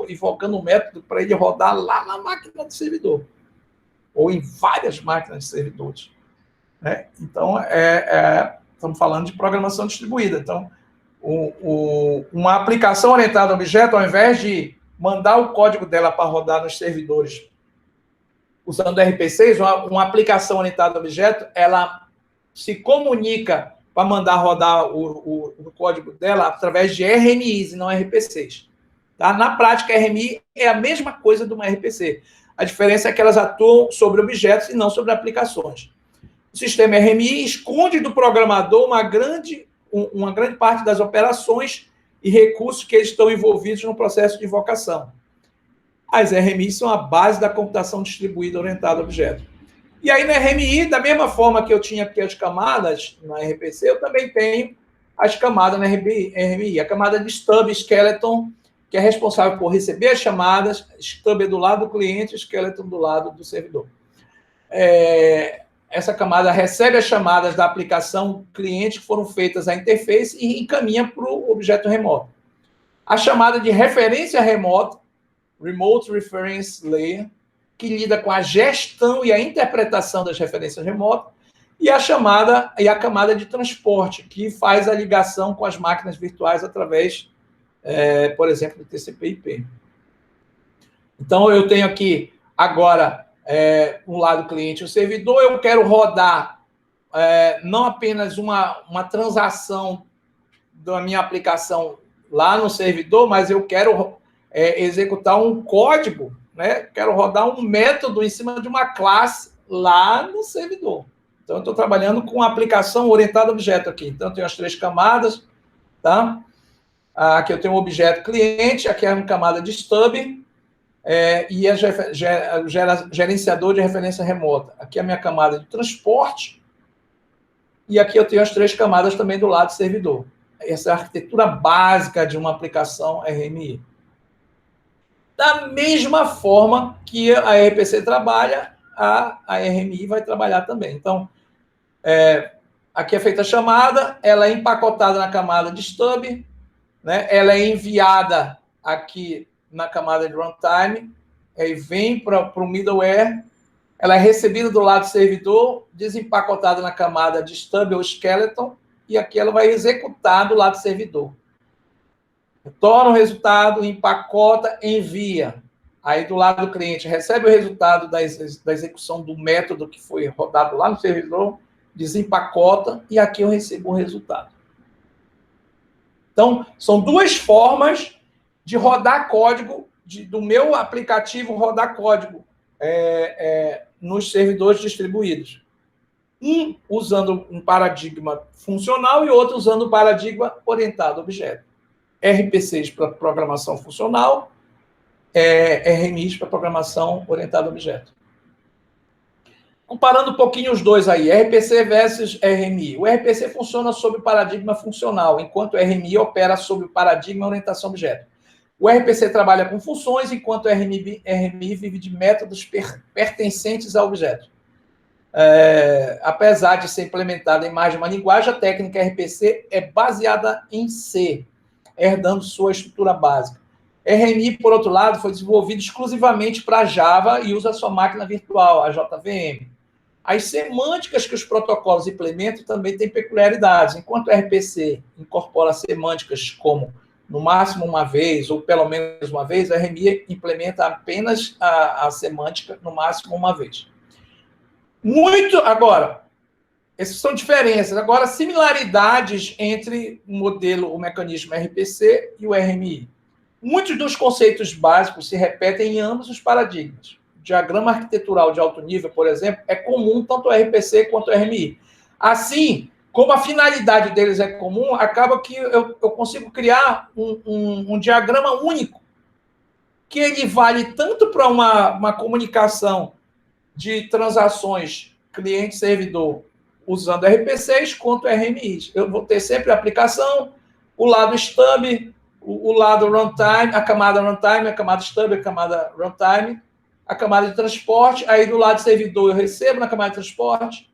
invocando um método para ele rodar lá na máquina do servidor. Ou em várias máquinas de servidores. Né? Então, estamos falando de programação distribuída. Então, uma aplicação orientada a objeto, ao invés de mandar o código dela para rodar nos servidores usando RPCs, uma aplicação orientada a objeto, ela se comunica para mandar rodar o código dela através de RMIs e não RPCs. Tá? Na prática, RMI é a mesma coisa de uma RPC. A diferença é que elas atuam sobre objetos e não sobre aplicações. O sistema RMI esconde do programador uma grande parte das operações e recursos que estão envolvidos no processo de invocação. As RMIs são a base da computação distribuída orientada a objeto. E aí, na RMI, da mesma forma que eu tinha aqui as camadas na RPC, eu também tenho as camadas na RMI. A camada de stub skeleton, que é responsável por receber as chamadas, stub é do lado do cliente, skeleton do lado do servidor. Essa camada recebe as chamadas da aplicação cliente que foram feitas à interface e encaminha para o objeto remoto. A chamada de referência remota, Remote Reference Layer, que lida com a gestão e a interpretação das referências remotas, e a camada de transporte, que faz a ligação com as máquinas virtuais através, por exemplo, do TCP/IP. Então, eu tenho aqui agora um lado cliente e o servidor. Eu quero rodar não apenas uma transação da minha aplicação lá no servidor, mas eu quero executar um código, né? Quero rodar um método em cima de uma classe lá no servidor. Então, eu estou trabalhando com aplicação orientada a objeto aqui. Então, eu tenho as 3 camadas, tá? Aqui eu tenho um objeto cliente, aqui é uma camada de stub, e gerenciador de referência remota. Aqui é a minha camada de transporte, e aqui eu tenho as 3 camadas também do lado do servidor. Essa é a arquitetura básica de uma aplicação RMI. Da mesma forma que a RPC trabalha, a RMI vai trabalhar também. Então, aqui é feita a chamada, ela é empacotada na camada de stub, né? Ela é enviada aqui na camada de runtime, aí vem para o middleware, ela é recebida do lado do servidor, desempacotada na camada de stub ou skeleton, e aqui ela vai executar do lado do servidor. Retorna o resultado, empacota, envia. Aí, do lado do cliente, recebe o resultado da execução do método que foi rodado lá no servidor, desempacota, e aqui eu recebo o resultado. Então, são 2 formas de rodar código, do meu aplicativo rodar código nos servidores distribuídos. Um usando um paradigma funcional e outro usando um paradigma orientado a objeto. RPCs para programação funcional, RMIs para programação orientada a objeto. Comparando um pouquinho os dois aí, RPC versus RMI. O RPC funciona sob o paradigma funcional, enquanto o RMI opera sob o paradigma orientação a objeto. O RPC trabalha com funções, enquanto o RMI vive de métodos pertencentes ao objeto. Apesar de ser implementada em mais de uma linguagem, a técnica RPC é baseada em C, herdando sua estrutura básica. RMI, por outro lado, foi desenvolvido exclusivamente para Java e usa sua máquina virtual, a JVM. As semânticas que os protocolos implementam também têm peculiaridades. Enquanto o RPC incorpora semânticas como no máximo uma vez, ou pelo menos uma vez, a RMI implementa apenas a semântica no máximo uma vez. Agora, essas são diferenças. Agora, similaridades entre o mecanismo RPC e o RMI. Muitos dos conceitos básicos se repetem em ambos os paradigmas. O diagrama arquitetural de alto nível, por exemplo, é comum tanto ao RPC quanto ao RMI. Assim, como a finalidade deles é comum, acaba que eu consigo criar um diagrama único, que ele vale tanto para uma comunicação de transações cliente-servidor usando RPCs quanto RMIs. Eu vou ter sempre a aplicação, o lado stub, o lado runtime, a camada runtime, a camada stub, a camada runtime, a camada de transporte. Aí, do lado servidor, eu recebo na camada de transporte,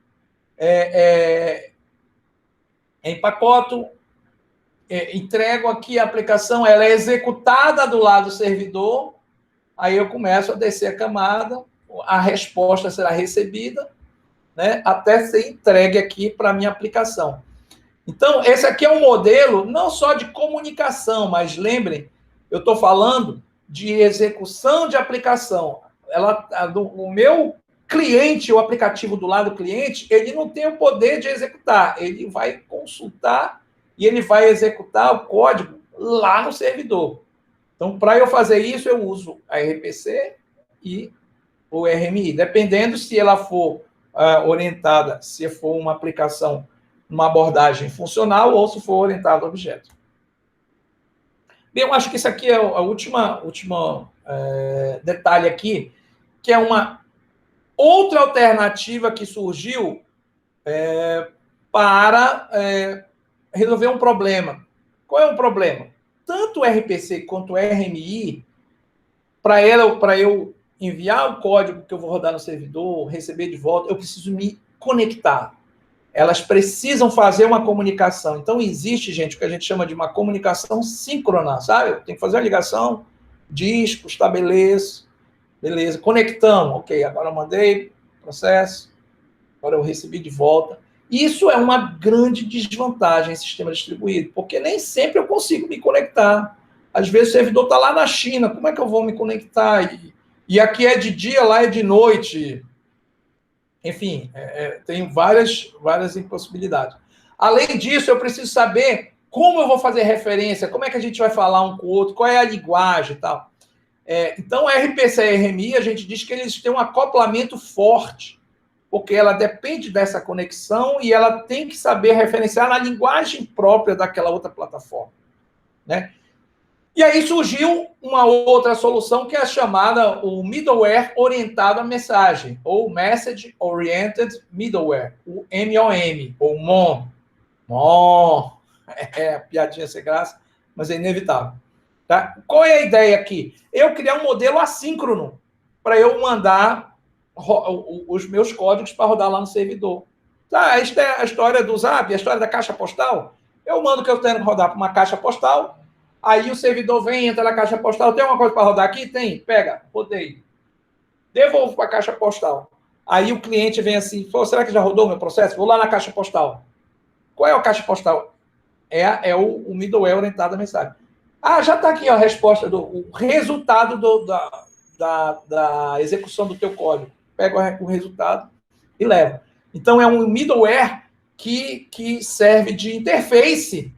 empacoto, entrego aqui a aplicação, ela é executada do lado servidor, aí eu começo a descer a camada, a resposta será recebida, né, até ser entregue aqui para a minha aplicação. Então, esse aqui é um modelo não só de comunicação, mas lembrem, eu estou falando de execução de aplicação. O meu cliente, o aplicativo do lado do cliente, ele não tem o poder de executar. Ele vai consultar e ele vai executar o código lá no servidor. Então, para eu fazer isso, eu uso a RPC e o RMI, dependendo se ela for orientada, se for uma aplicação, uma abordagem funcional ou se for orientada a objeto. Bem, eu acho que isso aqui é a última detalhe aqui, que é uma outra alternativa que surgiu para resolver um problema. Qual é o problema? Tanto o RPC quanto o RMI, para eu enviar o código que eu vou rodar no servidor, receber de volta, eu preciso me conectar. Elas precisam fazer uma comunicação. Então, existe, gente, o que a gente chama de uma comunicação síncrona, sabe? Eu tenho que fazer a ligação, disco, estabeleço, beleza, conectamos, ok, agora eu mandei, processo, agora eu recebi de volta. Isso é uma grande desvantagem em sistema distribuído, porque nem sempre eu consigo me conectar. Às vezes o servidor está lá na China, como é que eu vou me conectar? E aqui é de dia, lá é de noite. Enfim, tem várias impossibilidades. Além disso, eu preciso saber como eu vou fazer referência, como é que a gente vai falar um com o outro, qual é a linguagem e tal. Então, a RPC e a RMI, a gente diz que eles têm um acoplamento forte, porque ela depende dessa conexão e ela tem que saber referenciar na linguagem própria daquela outra plataforma, né? E aí surgiu uma outra solução que é chamada o middleware orientado à mensagem, ou Message Oriented Middleware, o MOM, ou MOM. MOM, piadinha sem graça, mas é inevitável. Tá? Qual é a ideia aqui? Eu criar um modelo assíncrono para eu mandar os meus códigos para rodar lá no servidor. Tá? Esta é a história do Zap, a história da caixa postal. Eu mando que eu tenho que rodar para uma caixa postal, aí o servidor vem, entra na caixa postal, tem alguma coisa para rodar aqui? Tem, pega, rodei. Devolvo para a caixa postal. Aí o cliente vem assim, será que já rodou o meu processo? Vou lá na caixa postal. Qual é a caixa postal? É o middleware orientado à mensagem. Já está aqui ó, a resposta, o resultado da execução do teu código. Pega o resultado e leva. Então, é um middleware que serve de interface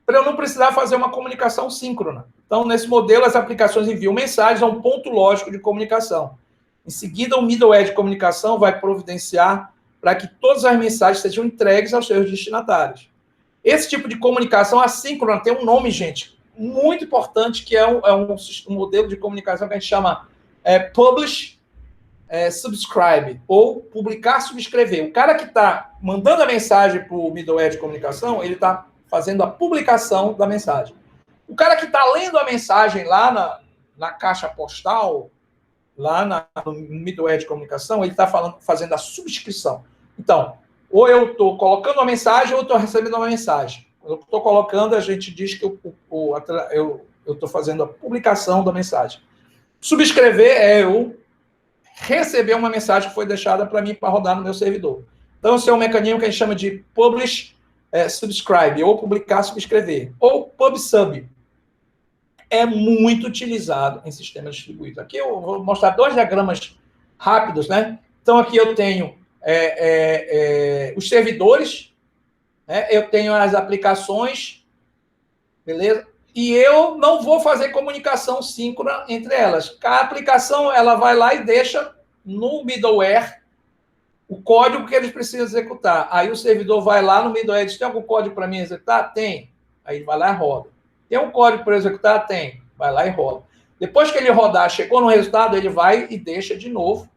para eu não precisar fazer uma comunicação síncrona. Então, nesse modelo, as aplicações enviam mensagens a um ponto lógico de comunicação. Em seguida, o middleware de comunicação vai providenciar para que todas as mensagens sejam entregues aos seus destinatários. Esse tipo de comunicação assíncrona tem um nome, gente, muito importante, que é um modelo de comunicação que a gente chama Publish, Subscribe, ou publicar, subscrever. O cara que está mandando a mensagem para o middleware de comunicação, ele está fazendo a publicação da mensagem. O cara que está lendo a mensagem lá na caixa postal, lá no middleware de comunicação, ele está fazendo a subscrição. Então, ou eu estou colocando uma mensagem ou estou recebendo uma mensagem. Quando eu estou colocando, a gente diz que eu estou fazendo a publicação da mensagem. Subscrever é eu receber uma mensagem que foi deixada para mim para rodar no meu servidor. Então, esse é um mecanismo que a gente chama de Publish, Subscribe, ou publicar, subscrever, ou PubSub. É muito utilizado em sistemas distribuídos. Aqui eu vou mostrar 2 diagramas rápidos, né? Então, aqui eu tenho os servidores, né? Eu tenho as aplicações, beleza? E eu não vou fazer comunicação síncrona entre elas. A aplicação, ela vai lá e deixa no middleware o código que eles precisam executar. Aí o servidor vai lá no middleware e diz, tem algum código para mim executar? Tem. Aí ele vai lá e roda. Tem um código para executar? Tem. Vai lá e roda. Depois que ele rodar, chegou no resultado, ele vai e deixa de novo.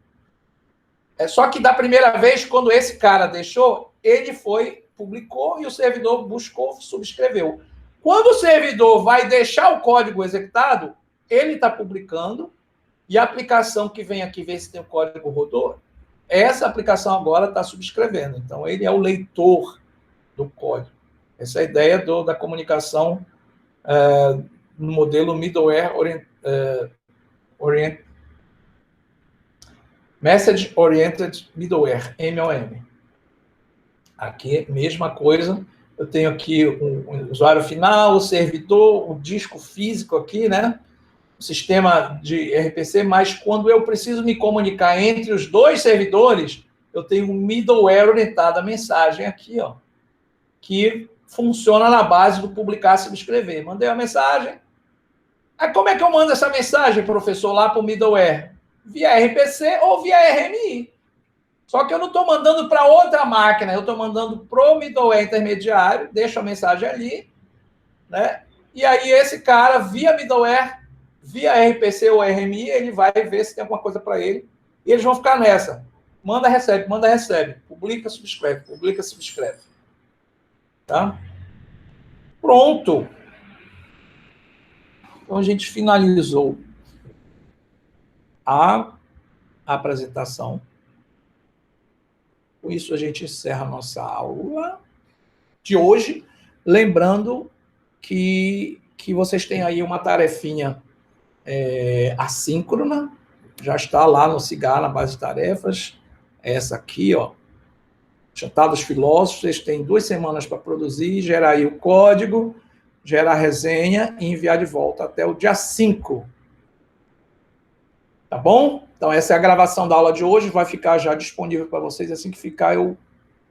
Só que da primeira vez, quando esse cara deixou, ele foi, publicou e o servidor buscou, subscreveu. Quando o servidor vai deixar o código executado, ele está publicando e a aplicação que vem aqui ver se tem o código rodou, essa aplicação agora está subscrevendo. Então, ele é o leitor do código. Essa é a ideia da comunicação no modelo middleware Message Oriented Middleware, MOM. Aqui, mesma coisa. Eu tenho aqui o usuário final, o servidor, o disco físico aqui, né? sistema de RPC, mas quando eu preciso me comunicar entre os dois servidores, eu tenho um middleware orientado à mensagem aqui, ó, que funciona na base do publicar e subscrever. Mandei a mensagem. Aí como é que eu mando essa mensagem, professor, lá para o middleware? Via RPC ou via RMI. Só que eu não estou mandando para outra máquina, eu estou mandando para o middleware intermediário, deixo a mensagem ali, né? E aí esse cara, via middleware, via RPC ou RMI, ele vai ver se tem alguma coisa para ele, e eles vão ficar nessa. Manda, recebe. Publica, subscreve. Tá? Pronto. Então a gente finalizou a apresentação. Com isso a gente encerra a nossa aula de hoje, lembrando que vocês têm aí uma tarefinha assíncrona, já está lá no Cigar, na base de tarefas, essa aqui, ó, Jantar dos Filósofos, vocês têm 2 semanas para produzir, gerar aí o código, gerar a resenha e enviar de volta até o dia 5. Tá bom? Então, essa é a gravação da aula de hoje, vai ficar já disponível para vocês, assim que ficar eu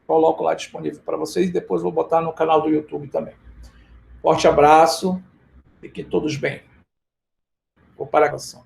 coloco lá disponível para vocês e depois vou botar no canal do YouTube também. Forte abraço, fiquem todos bem. Vou para a gravação.